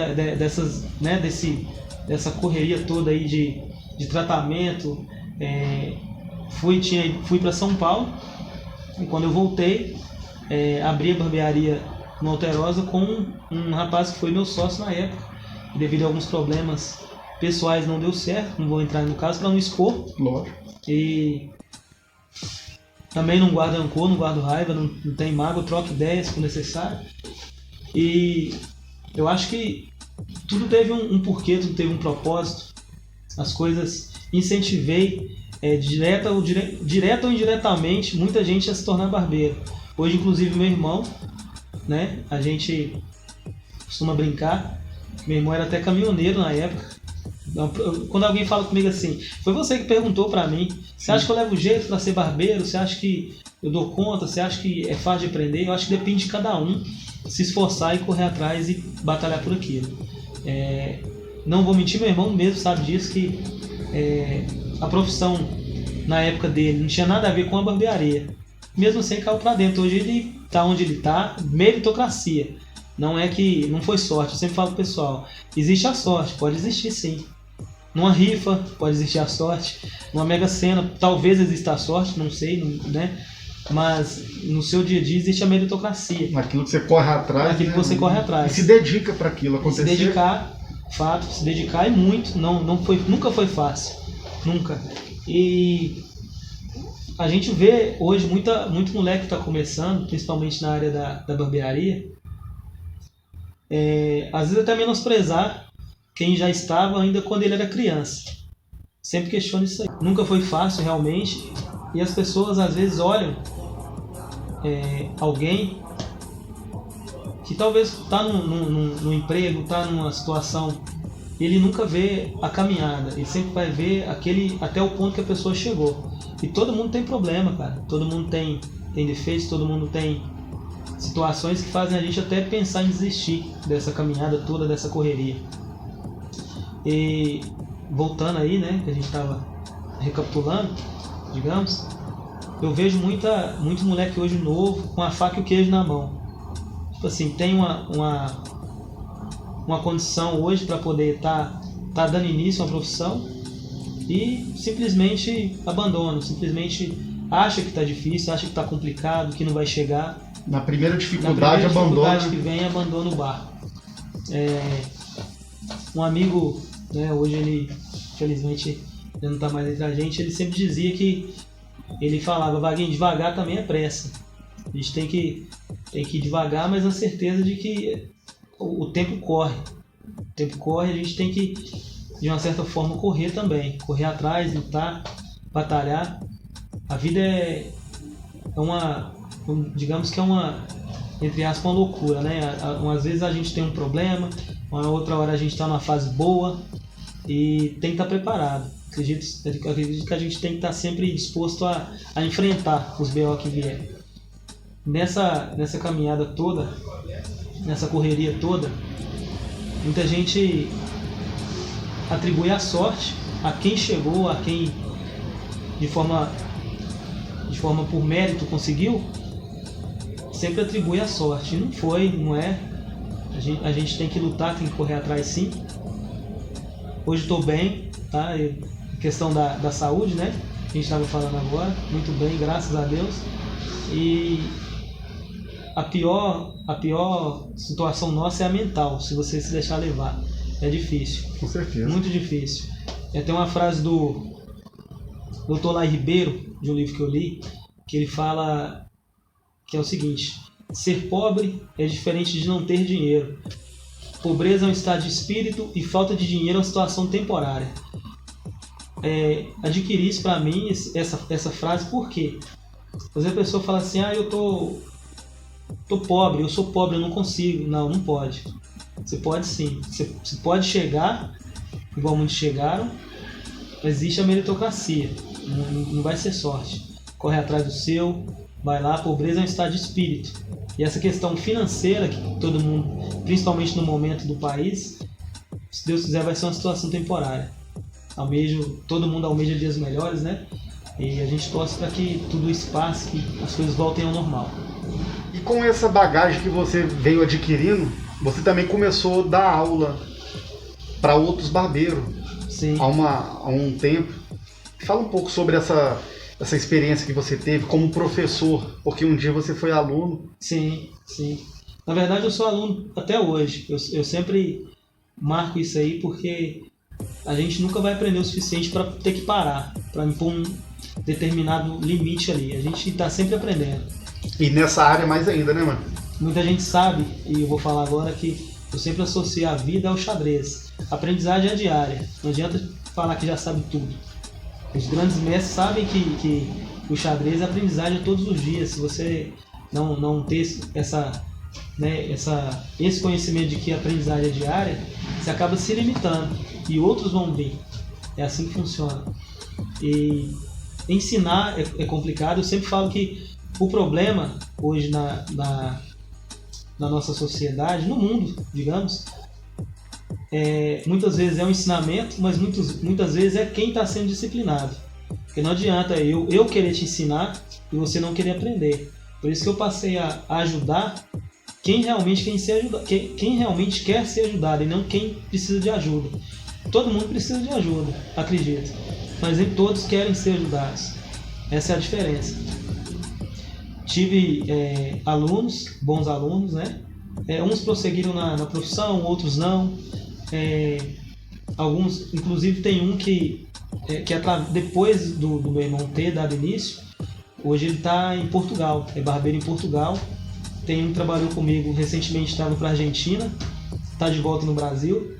dessa correria toda aí de tratamento, fui para São Paulo, e quando eu voltei, abri a barbearia no Alterosa com um rapaz que foi meu sócio na época, e devido a alguns problemas pessoais não deu certo, não vou entrar no caso para não expor. Lógico. E também não guardo rancor, não guardo raiva, não tem mágoa, troco ideias se for necessário. E eu acho que tudo teve um porquê, tudo teve um propósito. As coisas incentivei, direta ou indiretamente, muita gente a se tornar barbeiro. Hoje, inclusive, meu irmão, né, a gente costuma brincar, meu irmão era até caminhoneiro na época. Quando alguém fala comigo assim, foi você que perguntou pra mim, você acha que eu levo jeito pra ser barbeiro? Você acha que eu dou conta? Você acha que é fácil de aprender? Eu acho que depende de cada um se esforçar e correr atrás e batalhar por aquilo. Não vou mentir, meu irmão mesmo sabe disso, que a profissão na época dele não tinha nada a ver com a barbearia. Mesmo assim, caiu pra dentro. Hoje ele tá onde ele tá, meritocracia. Não foi sorte, eu sempre falo pro pessoal, existe a sorte, pode existir sim. Numa rifa pode existir a sorte, numa Mega Sena talvez exista a sorte, não sei, né? Mas no seu dia a dia existe a meritocracia. Naquilo que você corre atrás. Naquilo que você corre atrás. E se dedica para aquilo acontecer. Se dedicar, fato, se dedicar e muito, nunca foi fácil, nunca. E a gente vê hoje muito moleque que está começando, principalmente na área da barbearia, às vezes até menosprezar quem já estava ainda quando ele era criança. sempre questiono isso aí. Nunca foi fácil realmente, e as pessoas às vezes olham alguém que talvez está num emprego, está numa situação, ele nunca vê a caminhada, ele sempre vai ver até o ponto que a pessoa chegou. E todo mundo tem problema, cara. Todo mundo tem defeitos, todo mundo tem situações que fazem a gente até pensar em desistir dessa caminhada toda, dessa correria. E voltando aí, né, que a gente estava recapitulando, digamos, eu vejo muito moleque hoje novo com a faca e o queijo na mão. Tipo assim, tem uma condição hoje para poder tá dando início a uma profissão e simplesmente abandona, simplesmente acha que está difícil, acha que está complicado, que não vai chegar. Na primeira dificuldade, abandona. Que vem, abandona o barco. Um amigo, né, hoje ele, infelizmente, ele não está mais entre a gente, ele sempre dizia que, ele falava, Vaguinho, devagar também é pressa. A gente tem que ir devagar, mas na certeza de que o tempo corre. O tempo corre, a gente tem que, de uma certa forma, correr também. Correr atrás, lutar, batalhar. A vida digamos que é uma, entre aspas, uma loucura, né? Às vezes a gente tem um problema, uma outra hora a gente está numa fase boa e tem que estar preparado. Acredito que a gente tem que estar sempre disposto a enfrentar os BO que vierem. Nessa caminhada toda, nessa correria toda, muita gente atribui a sorte a quem chegou, a quem de forma por mérito conseguiu, sempre atribui a sorte. Não foi, não é. A gente tem que lutar, tem que correr atrás sim. Hoje estou bem, tá? Questão da saúde, né? A gente estava falando agora, muito bem, graças a Deus. E a pior situação nossa é a mental, se você se deixar levar. É difícil. Com certeza. Muito difícil. Tem uma frase do Dr. Lai Ribeiro, de um livro que eu li, que ele fala que é o seguinte: ser pobre é diferente de não ter dinheiro. Pobreza é um estado de espírito e falta de dinheiro é uma situação temporária. Adquirir isso para mim, essa frase, por quê? Às vezes a pessoa fala assim, eu tô pobre, eu sou pobre, eu não consigo. Não pode. Você pode sim. Você pode chegar, igual muitos chegaram, mas existe a meritocracia. Não vai ser sorte. Corre atrás do seu, vai lá, a pobreza é um estado de espírito. E essa questão financeira, que todo mundo, principalmente no momento do país, se Deus quiser, vai ser uma situação temporária. Todo mundo almeja dias melhores, né? E a gente torce para que tudo isso passe, que as coisas voltem ao normal. E com essa bagagem que você veio adquirindo, você também começou a dar aula para outros barbeiros. Sim. Há um tempo. Fala um pouco sobre essa experiência que você teve como professor, porque um dia você foi aluno. Sim. Na verdade, eu sou aluno até hoje. Eu sempre marco isso aí porque a gente nunca vai aprender o suficiente para ter que parar, para impor um determinado limite ali. A gente está sempre aprendendo. E nessa área mais ainda, né, mano? Muita gente sabe, e eu vou falar agora, que eu sempre associo a vida ao xadrez. A aprendizagem é diária. Não adianta falar que já sabe tudo. Os grandes mestres sabem que o xadrez é aprendizagem todos os dias. Se você não ter esse conhecimento de que a aprendizagem é diária, você acaba se limitando e outros vão vir. É assim que funciona. E ensinar é complicado. Eu sempre falo que o problema hoje na nossa sociedade, no mundo, digamos, muitas vezes é um ensinamento, mas muitas vezes é quem está sendo disciplinado. Porque não adianta eu querer te ensinar e você não querer aprender. Por isso que eu passei a ajudar quem realmente quer ser ajudado e não quem precisa de ajuda. Todo mundo precisa de ajuda, acredito, mas nem todos querem ser ajudados. Essa é a diferença. Tive alunos, bons alunos, né? Uns prosseguiram na profissão, outros não. Alguns, inclusive tem um que depois do meu irmão ter dado início, hoje ele está em Portugal, é barbeiro em Portugal. Tem um que trabalhou comigo recentemente, estava para a Argentina, está de volta no Brasil.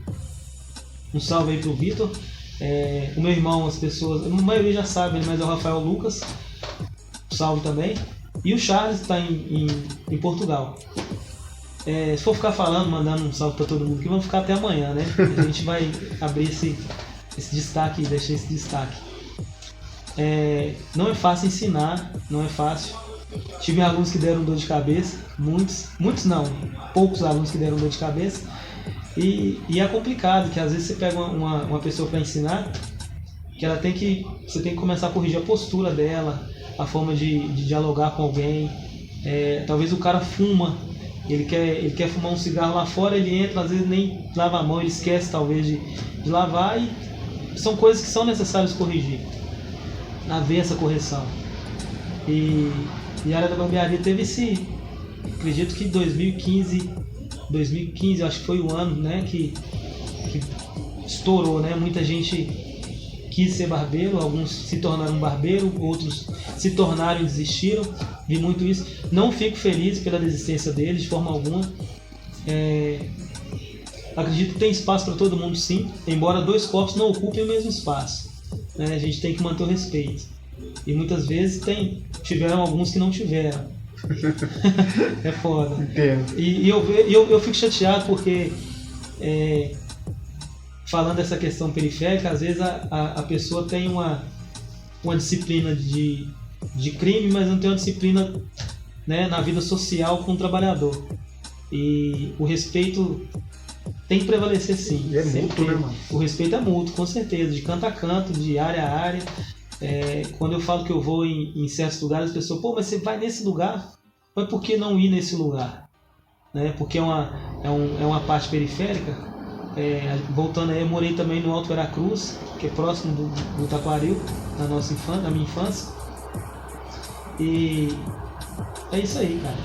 Um salve aí pro Vitor. O meu irmão, as pessoas, a maioria já sabe, mas é o Rafael Lucas, salve também. E o Charles está em Portugal. Se for ficar falando, mandando um salve para todo mundo aqui, vamos ficar até amanhã, né? A gente vai abrir esse destaque, deixar esse destaque. Não é fácil ensinar, não é fácil. Tive alunos que deram dor de cabeça, muitos não, poucos alunos que deram dor de cabeça. E é complicado, que às vezes você pega uma pessoa para ensinar, que você tem que começar a corrigir a postura dela, a forma de dialogar com alguém. Talvez o cara fuma, ele quer fumar um cigarro lá fora, ele entra, às vezes nem lava a mão, ele esquece talvez de lavar, e são coisas que são necessárias corrigir, haver essa correção. E a área da barbearia teve acredito que 2015, eu acho que foi o ano, né, que estourou, né? Muita gente quis ser barbeiro, alguns se tornaram barbeiro, outros se tornaram e desistiram. Vi muito isso. Não fico feliz pela desistência deles de forma alguma. Acredito que tem espaço para todo mundo, sim, embora dois corpos não ocupem o mesmo espaço, né? A gente tem que manter o respeito. E muitas vezes tiveram alguns que não tiveram. É foda. Entendo. E eu fico chateado porque, falando dessa questão periférica, às vezes a pessoa tem uma disciplina de crime, mas não tem uma disciplina, né, na vida social com o trabalhador. E o respeito tem que prevalecer, sim. E é mútuo, né, mano? O respeito é mútuo, com certeza, de canto a canto, de área a área. Quando eu falo que eu vou em certos lugares, as pessoas, mas você vai nesse lugar? Mas por que não ir nesse lugar? Né? Porque é uma parte periférica. Voltando aí, eu morei também no Alto Veracruz, que é próximo do Taquaril, na minha infância. E é isso aí, cara.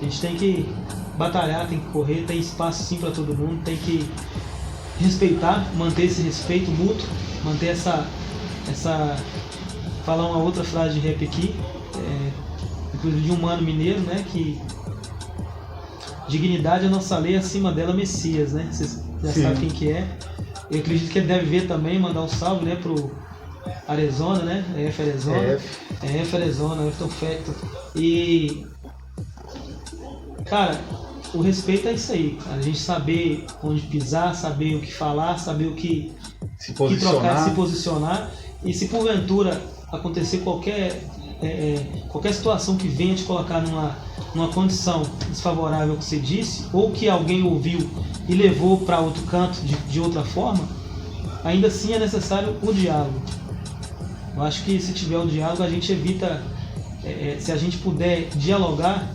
A gente tem que batalhar, tem que correr, tem espaço sim para todo mundo, tem que respeitar, manter esse respeito mútuo, manter essa falar uma outra frase de rap aqui, inclusive de um mano mineiro, né, que dignidade é nossa lei, acima dela Messias, né? Vocês já sabem quem que é. Eu acredito que ele deve ver também, mandar um salve, né, pro Arizona, né? Arizona, Efton Factor. E, cara, o respeito é isso aí, cara. A gente saber onde pisar, saber o que falar, saber o que trocar, se posicionar. E se porventura acontecer qualquer situação que venha te colocar numa condição desfavorável ao que você disse, ou que alguém ouviu e levou para outro canto de outra forma, ainda assim é necessário o diálogo. Eu acho que se tiver o diálogo, a gente evita, se a gente puder dialogar,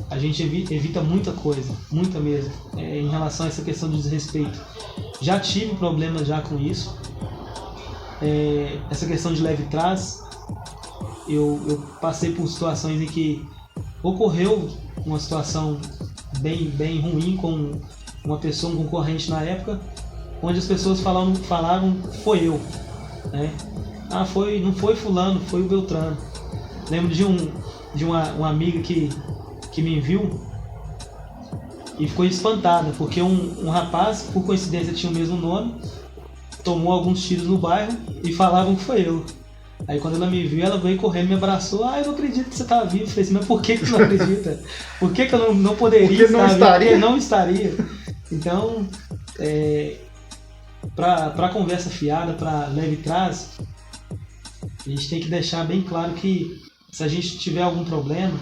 a gente evita muita coisa, muita mesmo, em relação a essa questão de desrespeito. Já tive problemas já com isso. Essa questão de leve trás, eu passei por situações em que ocorreu uma situação bem ruim com uma pessoa, um concorrente na época, onde as pessoas falaram foi eu, né? Não foi fulano, foi o Beltrano. Lembro de uma amiga que me viu e ficou espantada, porque um rapaz, por coincidência, tinha o mesmo nome, tomou alguns tiros no bairro e falavam que foi eu. Aí quando ela me viu, ela veio correndo, me abraçou. Eu não acredito que você tá vivo. Eu falei assim, mas por que você não acredita? Por que eu não poderia estar vivo? Porque não estaria. Então, para conversa fiada, para leve trás, a gente tem que deixar bem claro que se a gente tiver algum problema,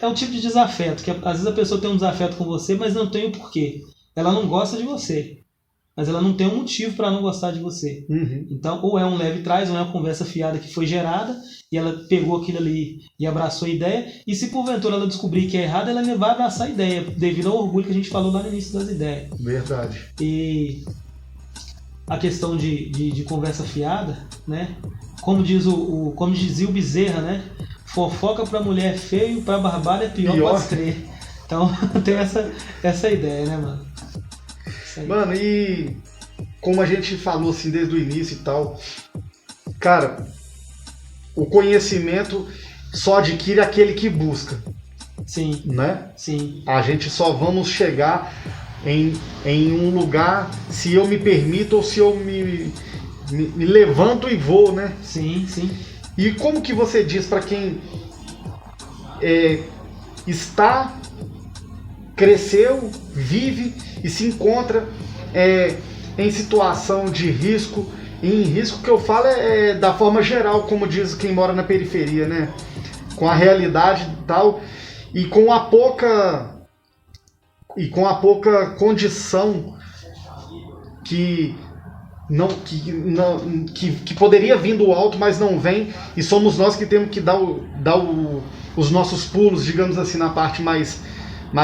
é um tipo de desafeto, que às vezes a pessoa tem um desafeto com você, mas não tem o porquê. Ela não gosta de você, mas ela não tem um motivo para não gostar de você. Uhum. Então, ou é um leve trás, ou é uma conversa fiada que foi gerada, e ela pegou aquilo ali e abraçou a ideia, e se porventura ela descobrir que é errado, ela vai abraçar a ideia, devido ao orgulho que a gente falou lá no início das ideias. Verdade. E a questão de conversa fiada, né? Como dizia o Bezerra, né? Fofoca pra mulher é feio, pra barbada é pior. Pode crer. Então tem essa ideia, né, mano? Mano, e como a gente falou assim desde o início e tal, cara, o conhecimento só adquire aquele que busca. Sim. Né? Sim. A gente só vamos chegar em um lugar se eu me permito ou se eu me levanto e vou, né? Sim, sim. E como que você diz para quem está, cresceu, vive e se encontra em situação de risco, e em risco que eu falo da forma geral, como diz quem mora na periferia, né? Com a realidade e tal, e com a pouca condição que poderia vir do alto, mas não vem, e somos nós que temos que dar os nossos pulos, digamos assim, na parte mais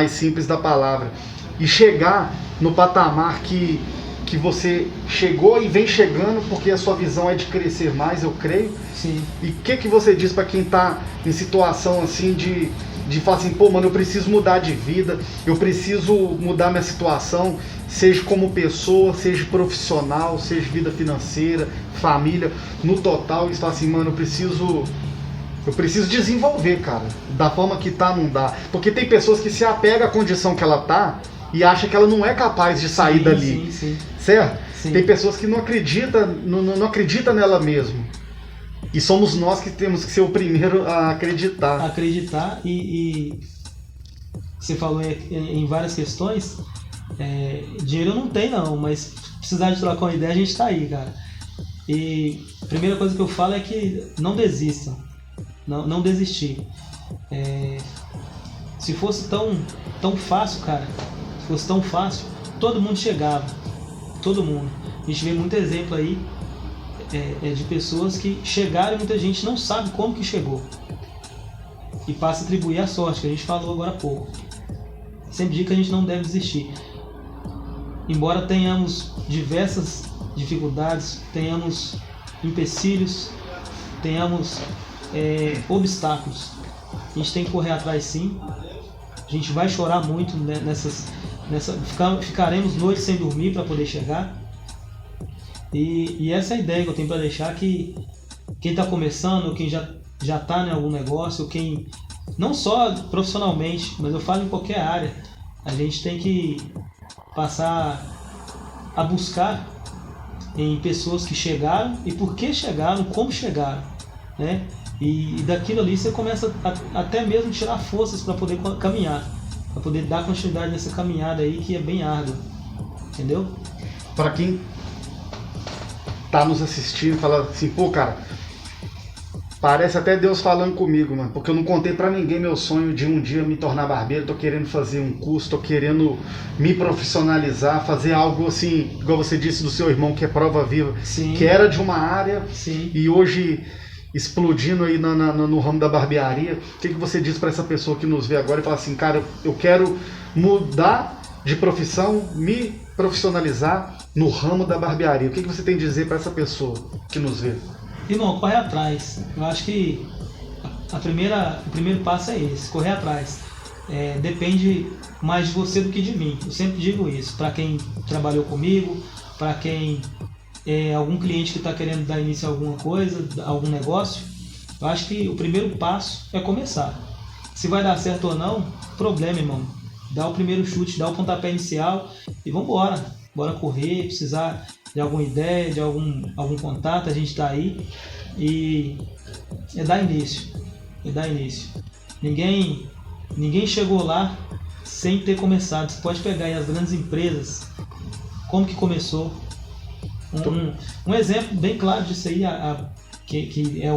simples da palavra, e chegar no patamar que você chegou e vem chegando, porque a sua visão é de crescer mais, eu creio. Sim. E o que você diz para quem está em situação assim de falar assim, pô, mano, eu preciso mudar de vida, eu preciso mudar minha situação, seja como pessoa, seja profissional, seja vida financeira, família, no total, e fala assim, mano, eu preciso desenvolver, cara. Da forma que tá, não dá. Porque tem pessoas que se apegam à condição que ela tá e acham que ela não é capaz de sair dali. Sim. Certo? Sim. Tem pessoas que não acreditam nela mesmo. E somos nós que temos que ser o primeiro a acreditar. Acreditar e você falou em várias questões. Dinheiro eu não tenho não, mas precisar de trocar uma ideia a gente tá aí, cara. E a primeira coisa que eu falo é que não desistam. Não desistir. Se fosse tão fácil, cara, se fosse tão fácil, todo mundo chegava. Todo mundo. A gente vê muito exemplo aí de pessoas que chegaram e muita gente não sabe como que chegou. E passa a atribuir a sorte, que a gente falou agora há pouco. Sempre digo que a gente não deve desistir. Embora tenhamos diversas dificuldades, tenhamos empecilhos, tenhamos obstáculos, a gente tem que correr atrás sim. A gente vai chorar muito ficaremos noites sem dormir para poder chegar. E essa é a ideia que eu tenho para deixar, que quem está começando, ou quem já está em algum negócio, ou quem não só profissionalmente, mas eu falo em qualquer área, a gente tem que passar a buscar em pessoas que chegaram e por que chegaram, como chegaram, né? E daquilo ali você começa até mesmo tirar forças para poder caminhar, para poder dar continuidade nessa caminhada aí que é bem árdua, entendeu? Para quem tá nos assistindo e fala assim, pô, cara, parece até Deus falando comigo, mano, porque eu não contei pra ninguém meu sonho de um dia me tornar barbeiro, tô querendo fazer um curso, tô querendo me profissionalizar, fazer algo assim, igual você disse do seu irmão, que é prova viva, Sim. Que era de uma área. Sim. E hoje explodindo aí no ramo da barbearia. O que você diz pra essa pessoa que nos vê agora e fala assim, cara, eu quero mudar de profissão, me profissionalizar no ramo da barbearia? O que você tem a dizer pra essa pessoa que nos vê? Irmão, corre atrás. Eu acho que o primeiro passo é esse, correr atrás. Depende mais de você do que de mim. Eu sempre digo isso, para quem trabalhou comigo, para quem algum cliente que está querendo dar início a alguma coisa, algum negócio. Eu acho que o primeiro passo é começar. Se vai dar certo ou não, problema, irmão. Dá o primeiro chute, dá o pontapé inicial e vamos embora. Bora correr, precisar de alguma ideia, de algum contato, a gente está aí e dar início. Ninguém chegou lá sem ter começado. Você pode pegar aí as grandes empresas, como que começou. Um exemplo bem claro disso aí, que é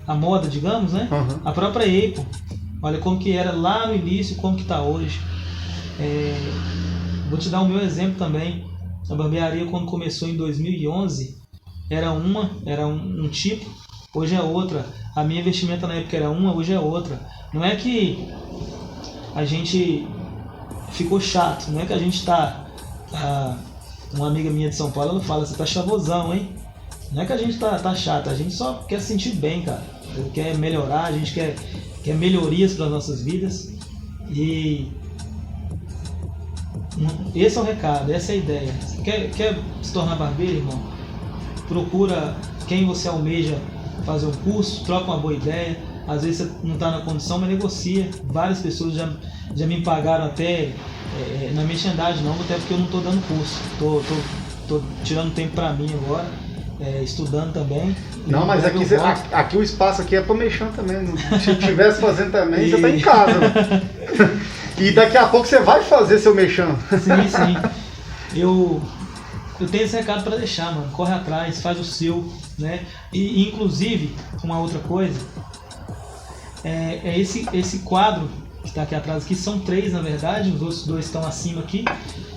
a moda, digamos, né? Uhum. A própria Apple. Olha como que era lá no início, como que está hoje. Vou te dar o meu exemplo também. A barbearia, quando começou em 2011, era um tipo, hoje é outra. A minha vestimenta na época era uma, hoje é outra. Não é que a gente ficou chato, não é que a gente está... Uma amiga minha de São Paulo, ela fala, você tá chavosão, hein? Não é que a gente tá chato, a gente só quer se sentir bem, cara. Quer melhorar, a gente quer melhorias para as nossas vidas. E esse é o recado, essa é a ideia. Você quer se tornar barbeiro, irmão? Procura quem você almeja fazer um curso, troca uma boa ideia. Às vezes você não está na condição, mas negocia. Várias pessoas já me pagaram até... não é merchandising não, até porque eu não estou dando curso. Tô tirando tempo para mim agora. estudando também. Não, mas Logo aqui, eu volto. aqui o espaço aqui é pra mexer também. Se tivesse fazendo também, você tá em casa. Né? E daqui a pouco você vai fazer seu mexão. Sim, sim. Eu tenho esse recado para deixar, mano. Corre atrás, faz o seu, né? E inclusive, uma outra coisa, é esse quadro que está aqui atrás, que são 3 na verdade, os outros 2 estão acima aqui,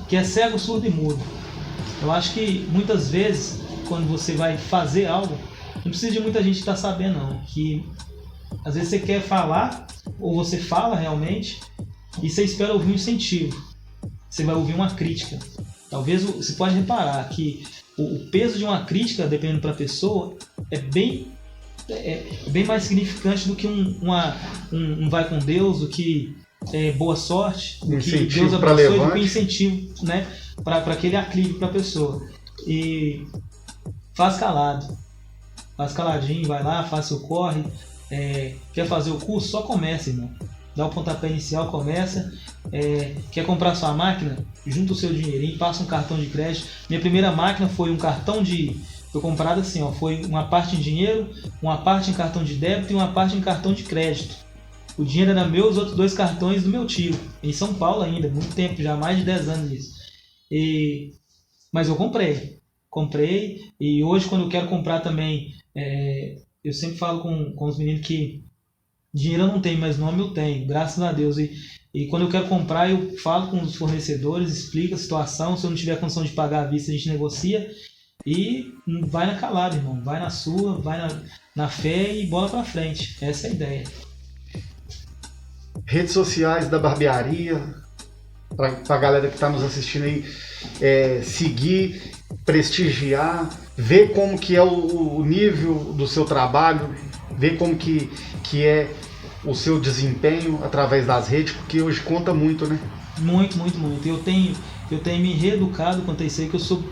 que é cego, surdo e mudo. Eu acho que muitas vezes, quando você vai fazer algo, não precisa de muita gente estar sabendo, não. Que às vezes você quer falar, ou você fala realmente, e você espera ouvir um incentivo. Você vai ouvir uma crítica. Talvez você pode reparar que o peso de uma crítica, dependendo para a pessoa, é bem mais significante do que um vai com Deus, do que boa sorte, do que Deus abençoe, do que incentivo, né, para aquele alívio para a pessoa. E faz calado, faz caladinho, vai lá, faz seu corre. Quer fazer o curso? Só começa, irmão. Dá o pontapé inicial, começa. Quer comprar sua máquina? Junta o seu dinheirinho, passa um cartão de crédito. Minha primeira máquina foi um cartão foi comprado assim, ó, foi uma parte em dinheiro, uma parte em cartão de débito e uma parte em cartão de crédito. O dinheiro era meu, os outros 2 cartões do meu tio, em São Paulo ainda, muito tempo, já mais de 10 anos isso. Mas eu comprei, e hoje quando eu quero comprar também, eu sempre falo com os meninos que dinheiro eu não tenho, mas nome eu tenho, graças a Deus. E quando eu quero comprar, eu falo com os fornecedores, explico a situação. Se eu não tiver condição de pagar à vista, a gente negocia. E vai na calada, irmão. Vai na sua, vai na fé e bola pra frente. Essa é a ideia. Redes sociais da barbearia, pra galera que tá nos assistindo aí, seguir, prestigiar, ver como que é o nível do seu trabalho, ver como que é o seu desempenho através das redes, porque hoje conta muito, né? Muito, muito, muito. Eu tenho me reeducado quanto a isso aí, que eu sou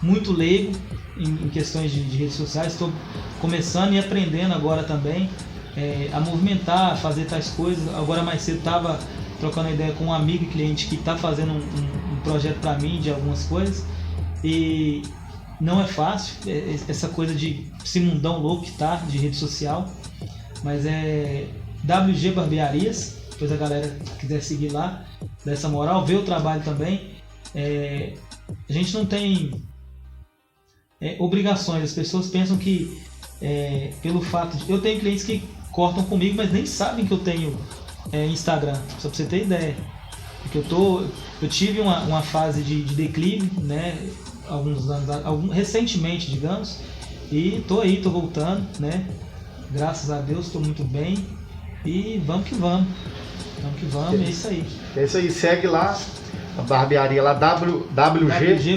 muito leigo em questões de redes sociais. Estou começando e aprendendo agora também a movimentar, a fazer tais coisas. Agora mais cedo estava trocando ideia com um amigo e cliente que está fazendo um projeto para mim de algumas coisas. E não é fácil, essa coisa esse mundão louco que tá de rede social. Mas WG Barbearias, depois a galera quiser seguir lá, dá essa moral, ver o trabalho também. A gente não tem obrigações, as pessoas pensam que pelo fato de... Eu tenho clientes que cortam comigo, mas nem sabem que eu tenho Instagram, só pra você ter ideia. Porque eu tive uma fase de declive, né, alguns anos, recentemente, digamos, e tô voltando, né? Graças a Deus, estou muito bem. E vamos que vamos. Vamos que vamos, é isso aí. É isso aí, segue lá a barbearia lá, WG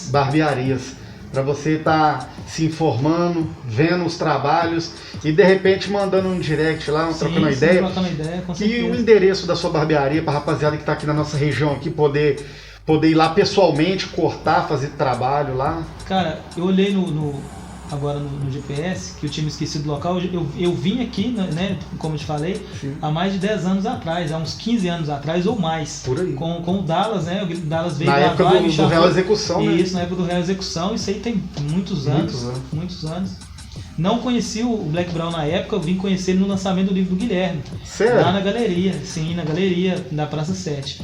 Barbearias. Para você estar se informando, vendo os trabalhos e de repente mandando um direct lá, trocando uma ideia. Com certeza. E o endereço da sua barbearia para a rapaziada que está aqui na nossa região aqui poder ir lá pessoalmente, cortar, fazer trabalho lá. Cara, eu olhei agora no GPS, que eu tinha me esquecido do local. Eu vim aqui, né, como eu te falei, sim, há mais de 10 anos atrás, há uns 15 anos atrás ou mais. Por aí. Com o Dallas, né? O Dallas veio na época do Real Execução, né? Isso, na época do Real Execução. Isso aí tem muitos anos. Não conheci o Black Brown na época, eu vim conhecer ele no lançamento do livro do Guilherme. Sério? Lá na galeria, sim, na galeria da Praça 7.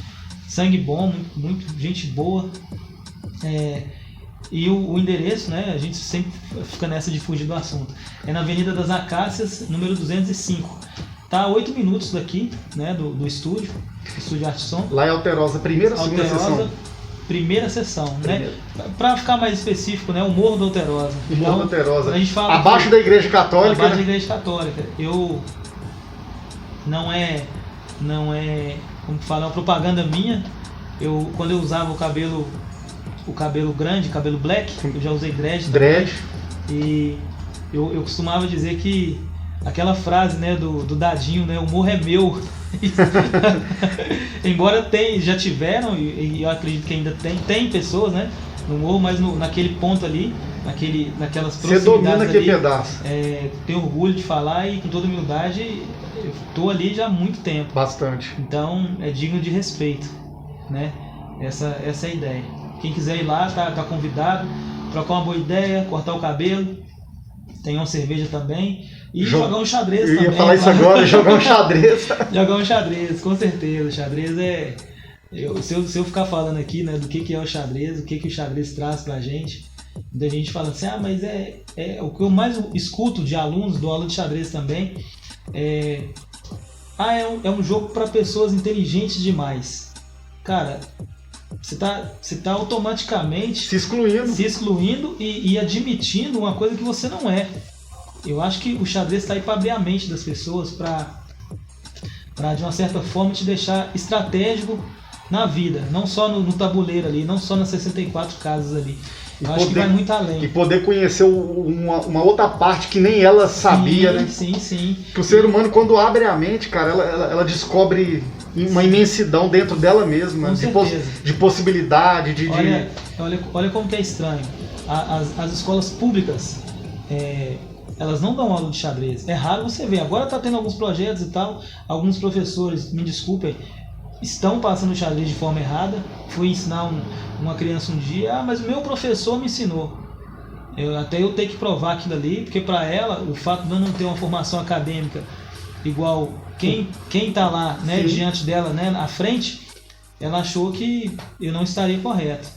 Sangue bom, muito gente boa. E o endereço, né, a gente sempre fica nessa de fugir do assunto. É na Avenida das Acácias, número 205. Tá a 8 minutos daqui, né, do estúdio Arte Som. Lá é Alterosa, primeira ou segunda sessão? Primeira sessão, né? Para ficar mais específico, né, o Morro da Alterosa. O Morro da Alterosa. A gente fala abaixo da Igreja Católica. Abaixo da Igreja Católica. Eu não é como falar, uma propaganda minha. Quando eu usava o cabelo grande, cabelo black, eu já usei dread. E eu costumava dizer que aquela frase, né, do Dadinho, né, o morro é meu. Embora já tiveram, e eu acredito que ainda tem pessoas, né, no morro, mas naquele ponto ali, naquelas proximidades. Você domina aquele pedaço. Tenho orgulho de falar e com toda humildade, eu tô ali já há muito tempo. Bastante. Então é digno de respeito, né? Essa é a ideia. Quem quiser ir lá tá convidado. trocar uma boa ideia, cortar o cabelo, tem uma cerveja também. E jogar um xadrez também. Eu ia falar isso agora, jogar um xadrez. Jogar um xadrez, com certeza. O xadrez é... Se eu ficar falando aqui, né, do que é o xadrez, o que o xadrez traz pra gente, da gente fala assim, mas é o que eu mais escuto de alunos, do aula de xadrez também, é um jogo para pessoas inteligentes demais. Cara, você tá automaticamente se excluindo e admitindo uma coisa que você não é. Eu acho que o xadrez está aí para abrir a mente das pessoas, para de uma certa forma te deixar estratégico na vida, não só no tabuleiro ali, não só nas 64 casas ali. Eu acho que vai muito além. E poder conhecer uma outra parte que nem ela sabia, né? Sim. Que o ser humano, quando abre a mente, cara, ela descobre uma imensidão dentro dela mesma, de possibilidade, Olha como que é estranho. As escolas públicas, elas não dão aula de xadrez. É raro você ver. Agora está tendo alguns projetos e tal, alguns professores, me desculpem, estão passando o xadrez de forma errada. Fui ensinar uma criança um dia, mas o meu professor me ensinou. Eu tenho que provar aquilo ali, porque para ela, o fato de eu não ter uma formação acadêmica igual quem está lá, né, diante dela, né, à frente, ela achou que eu não estaria correto.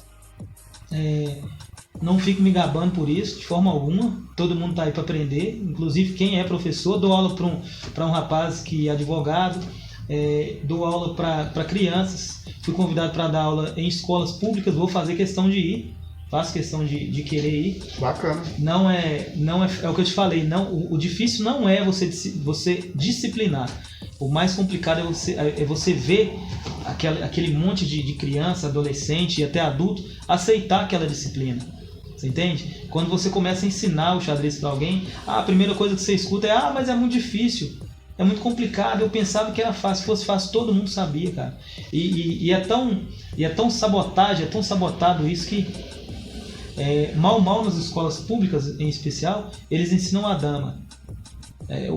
Não fico me gabando por isso, de forma alguma. Todo mundo está aí para aprender, inclusive quem é professor. Dou aula para um rapaz que é advogado, dou aula para crianças. Fui convidado para dar aula em escolas públicas, vou fazer questão de ir. Faço questão de querer ir. Bacana. Não é o que eu te falei. O difícil não é você disciplinar. O mais complicado é você ver aquele monte de criança, adolescente e até adulto aceitar aquela disciplina. Você entende? Quando você começa a ensinar o xadrez para alguém, a primeira coisa que você escuta é: mas é muito difícil, é muito complicado, eu pensava que era fácil. Se fosse fácil, todo mundo sabia, cara. E é tão sabotado isso que mal nas escolas públicas em especial, eles ensinam a dama.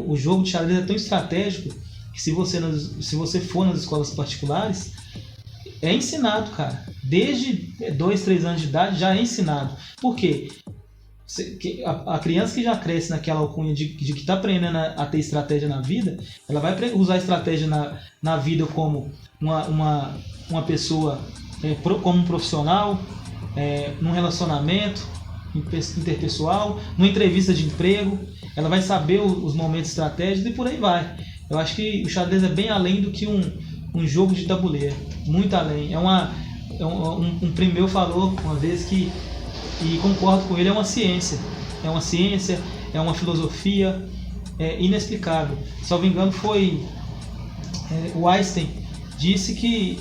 O jogo de xadrez é tão estratégico que se você for nas escolas particulares, é ensinado, cara. Desde 2, 3 anos de idade já é ensinado. Por quê? A criança que já cresce naquela alcunha de que está aprendendo a ter estratégia na vida, ela vai usar a estratégia na vida como uma pessoa, como um profissional, num relacionamento interpessoal, numa entrevista de emprego. Ela vai saber os momentos estratégicos e por aí vai. Eu acho que o xadrez é bem além do que um jogo de tabuleiro, muito além. Um primo meu falou uma vez e concordo com ele, é uma ciência, é uma filosofia inexplicável. Se não me engano, foi o Einstein disse que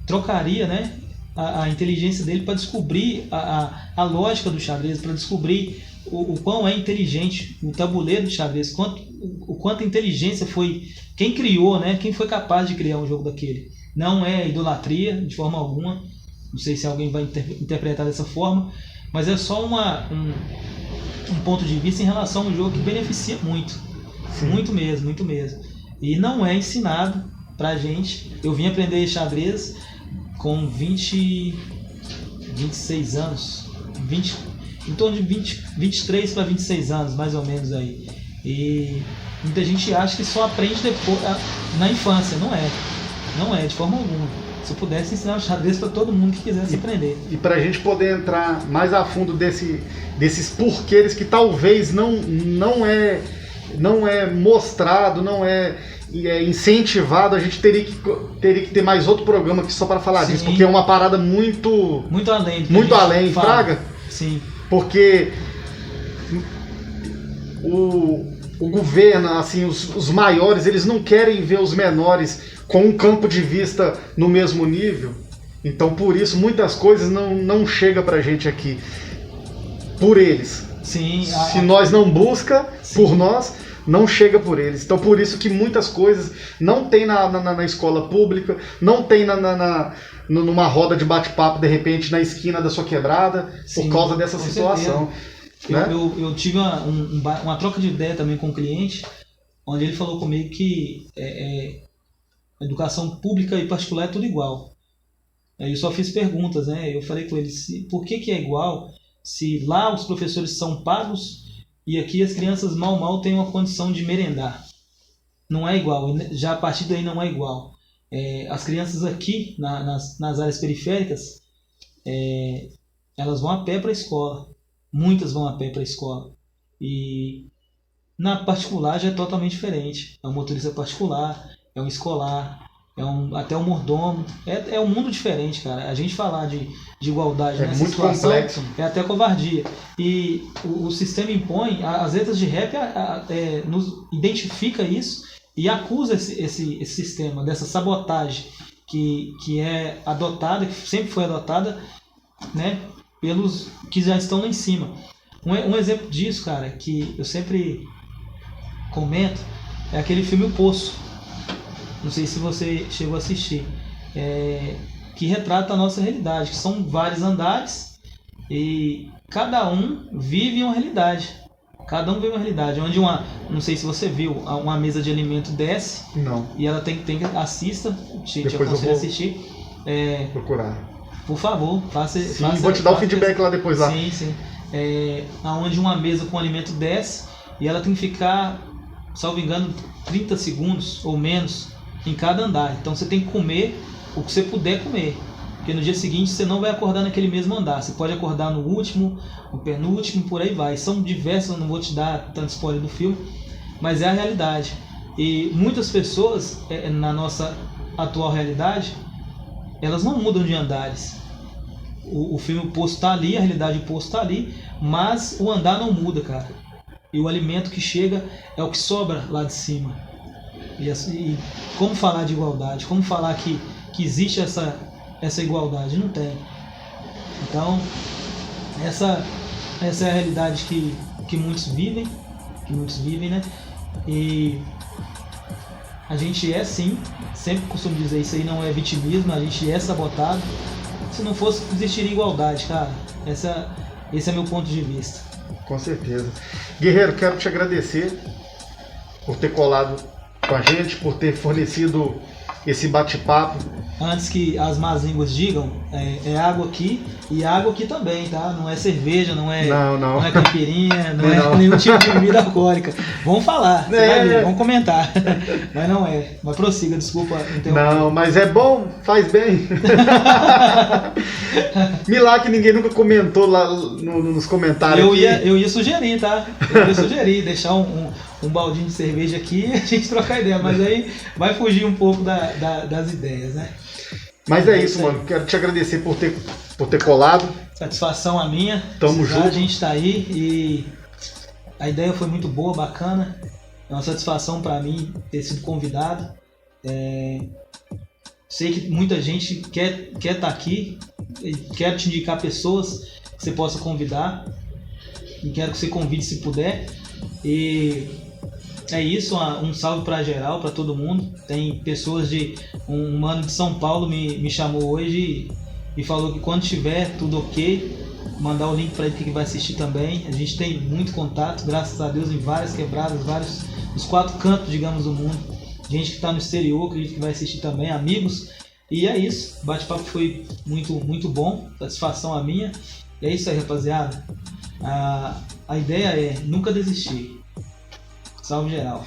trocaria, né, a inteligência dele para descobrir a lógica do xadrez, para descobrir o quão é inteligente o tabuleiro de xadrez, o quanto a inteligência foi quem criou, né, quem foi capaz de criar um jogo daquele. Não é idolatria de forma alguma, não sei se alguém vai interpretar dessa forma, mas é só um ponto de vista em relação a um jogo que beneficia muito. Sim. Muito mesmo. E não é ensinado pra gente. Eu vim aprender xadrez com 26 anos, em torno de 23 para 26 anos, mais ou menos aí. E muita gente acha que só aprende depois, na infância. Não é de forma alguma. Se eu pudesse ensinar o xadrez para todo mundo que quisesse aprender. E para a gente poder entrar mais a fundo desses porquês que talvez não é mostrado, não é incentivado, a gente teria que ter mais outro programa aqui só para falar disso, porque é uma parada muito além, Fraga. Sim. Porque o governo, assim, os maiores, eles não querem ver os menores com um campo de vista no mesmo nível. Então, por isso, muitas coisas não chegam pra gente aqui por eles. Sim. Se nós não busca por nós, não chega por eles. Então, por isso que muitas coisas não tem na escola pública, não tem numa roda de bate-papo, de repente, na esquina da sua quebrada, por causa dessa situação. Né? Eu tive uma troca de ideia também com um cliente, onde ele falou comigo que educação pública e particular é tudo igual. Eu só fiz perguntas, né? Eu falei com eles, por que é igual se lá os professores são pagos e aqui as crianças mal têm uma condição de merendar? Não é igual, já a partir daí não é igual. As crianças aqui, nas áreas periféricas, elas vão a pé para a escola. Muitas vão a pé para a escola. E na particular já é totalmente diferente. É um motorista particular, é um escolar, até um mordomo. É um mundo diferente, cara. A gente falar de igualdade nessa muito situação complexo. é até covardia. E o sistema impõe, as letras de rap nos identifica isso e acusa esse sistema dessa sabotagem que é adotada, que sempre foi adotada, né, pelos que já estão lá em cima. Um exemplo disso, cara, que eu sempre comento, é aquele filme O Poço. Não sei se você chegou a assistir. Que retrata a nossa realidade, que são vários andares e cada um vive uma realidade. Cada um vive uma realidade. Onde não sei se você viu, uma mesa de alimento desce. Não. E ela tem que assista, te Depois aconselho a eu vou assistir. procurar. Por favor, faça. Vou te dar o feedback lá depois lá. Sim. Onde uma mesa com alimento desce e ela tem que ficar, salvo engano, 30 segundos ou menos em cada andar. Então você tem que comer o que você puder comer, porque no dia seguinte você não vai acordar naquele mesmo andar. Você pode acordar no último, no penúltimo, por aí vai. São diversos, eu não vou te dar tanto spoiler do filme, mas é a realidade. E muitas pessoas, na nossa atual realidade, elas não mudam de andares. O filme O Poço está ali, a realidade do Poço está ali, mas o andar não muda, cara. E o alimento que chega é o que sobra lá de cima. E como falar de igualdade? Como falar que existe essa igualdade? Não tem. Então, essa é a realidade que muitos vivem, né? E a gente sim, sempre costumo dizer, isso aí não é vitimismo, a gente é sabotado. Se não fosse, existiria igualdade, cara. Esse é meu ponto de vista. Com certeza. Guerreiro, quero te agradecer por ter colado com a gente, por ter fornecido esse bate-papo. Antes que as más línguas digam, é água aqui e água aqui também, tá? Não é cerveja, não é caipirinha, não é nenhum tipo de bebida alcoólica. Vamos falar, você vai ver, vamos comentar. Mas não é. Mas prossiga, desculpa interromper. Não, mas é bom, faz bem. Milagre que ninguém nunca comentou lá nos comentários. Eu ia sugerir, tá? Eu ia sugerir, deixar um baldinho de cerveja aqui e a gente trocar ideia, mas aí vai fugir um pouco das ideias, né? Mas é isso, mano. Quero te agradecer por ter colado. Satisfação a minha. Tamo junto. A gente tá aí e a ideia foi muito boa, bacana. É uma satisfação para mim ter sido convidado. Sei que muita gente quer estar aqui. Quero te indicar pessoas que você possa convidar. E quero que você convide se puder. E é isso, um salve para geral, para todo mundo. Tem pessoas um mano de São Paulo me chamou hoje e falou que quando tiver tudo ok, mandar o link para ele que vai assistir também. A gente tem muito contato, graças a Deus, em várias quebradas, nos 4 cantos, digamos, do mundo. Gente que está no exterior, que vai assistir também, amigos. E é isso, o bate-papo foi muito, muito bom, satisfação a minha. E é isso aí, rapaziada. A ideia é nunca desistir. Salve geral.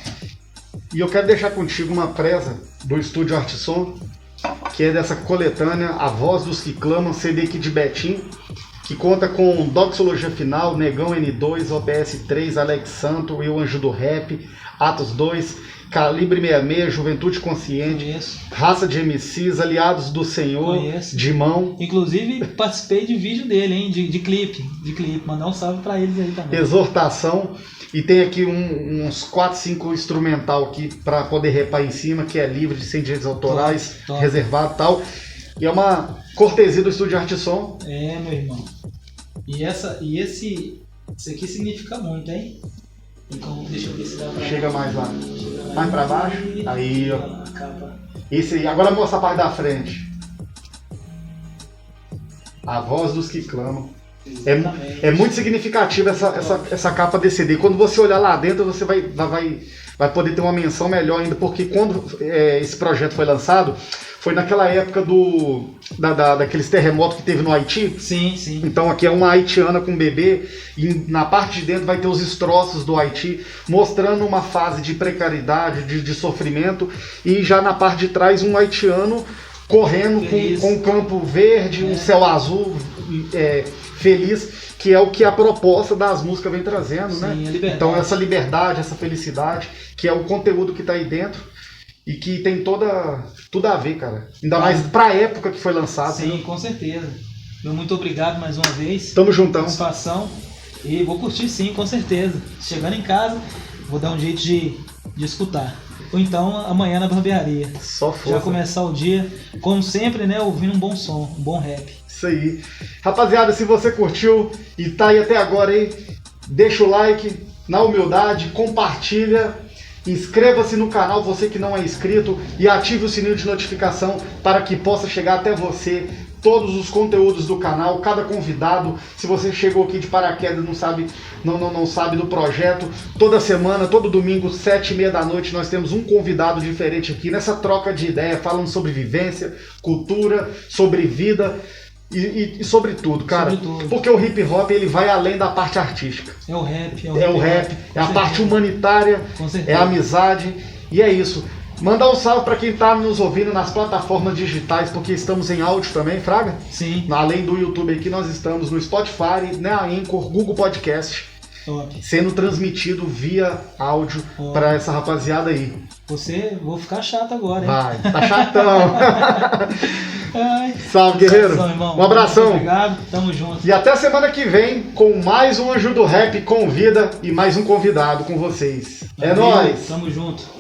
E eu quero deixar contigo uma presa do Estúdio Arte Som, que é dessa coletânea A Voz dos que Clamam, CD aqui de Betim, que conta com Doxologia Final, Negão N2, OBS 3, Alex Santo e o Anjo do Rap, Atos 2, Calibre 66, Juventude Consciente, Conheço. Raça de MCs, Aliados do Senhor, Conheço. Dimão. Inclusive participei de vídeo dele, hein? De clipe. Mandar um salve pra eles aí também. Exortação. E tem aqui uns 4, 5 instrumental aqui para poder repar em cima, que é livre, sem direitos autorais, top. reservado e tal. E é uma cortesia do Estúdio Arte Som. Meu irmão. Esse aqui significa muito, hein? Então, deixa eu ver se dá pra... Chega mais lá. Mais pra baixo. Aí, ó. A capa. Esse aí. Agora mostra a parte da frente. A Voz dos que Clamam. É muito significativa essa capa desse CD. Quando você olhar lá dentro, você vai poder ter uma menção melhor ainda, porque quando esse projeto foi lançado foi naquela época daqueles terremotos que teve no Haiti. Sim, sim. Então aqui é uma haitiana com um bebê e na parte de dentro vai ter os destroços do Haiti, mostrando uma fase de precariedade, de sofrimento, e já na parte de trás um haitiano correndo com um campo verde, um céu azul, feliz, que é o que a proposta das músicas vem trazendo, Sim, né? Então essa liberdade, essa felicidade, que é o conteúdo que está aí dentro e que tem tudo a ver, cara. Ainda mais pra época que foi lançado. Sim, né? Com certeza. Meu muito obrigado mais uma vez. Tamo juntão. Satisfação. E vou curtir sim, com certeza. Chegando em casa, vou dar um jeito de escutar. Ou então amanhã na barbearia. Só força. Já começar o dia, como sempre, né, ouvindo um bom som, um bom rap. Isso aí. Rapaziada, se você curtiu e tá aí até agora aí, deixa o like, na humildade, compartilha, inscreva-se no canal, você que não é inscrito, e ative o sininho de notificação para que possa chegar até você todos os conteúdos do canal, cada convidado. Se você chegou aqui de paraquedas, não sabe do projeto, toda semana, todo domingo, 7h30 da noite, nós temos um convidado diferente aqui nessa troca de ideia, falando sobre vivência, cultura, sobre vida e sobre tudo, cara. Sobre tudo. Porque o hip hop ele vai além da parte artística. É o rap, É a parte humanitária, é a amizade, e é isso. Mandar um salve para quem está nos ouvindo nas plataformas digitais, porque estamos em áudio também, Fraga? Sim. Além do YouTube aqui, nós estamos no Spotify, na Anchor, Google Podcast, Top. sendo transmitido via áudio para essa rapaziada aí. Vou ficar chato agora, hein? Vai, tá chatão. Ai, Salve, guerreiro. Irmão. Um abração. Muito obrigado, tamo junto. E até semana que vem com mais um Anjo do Rap Convida e mais um convidado com vocês. É nóis. Tamo junto.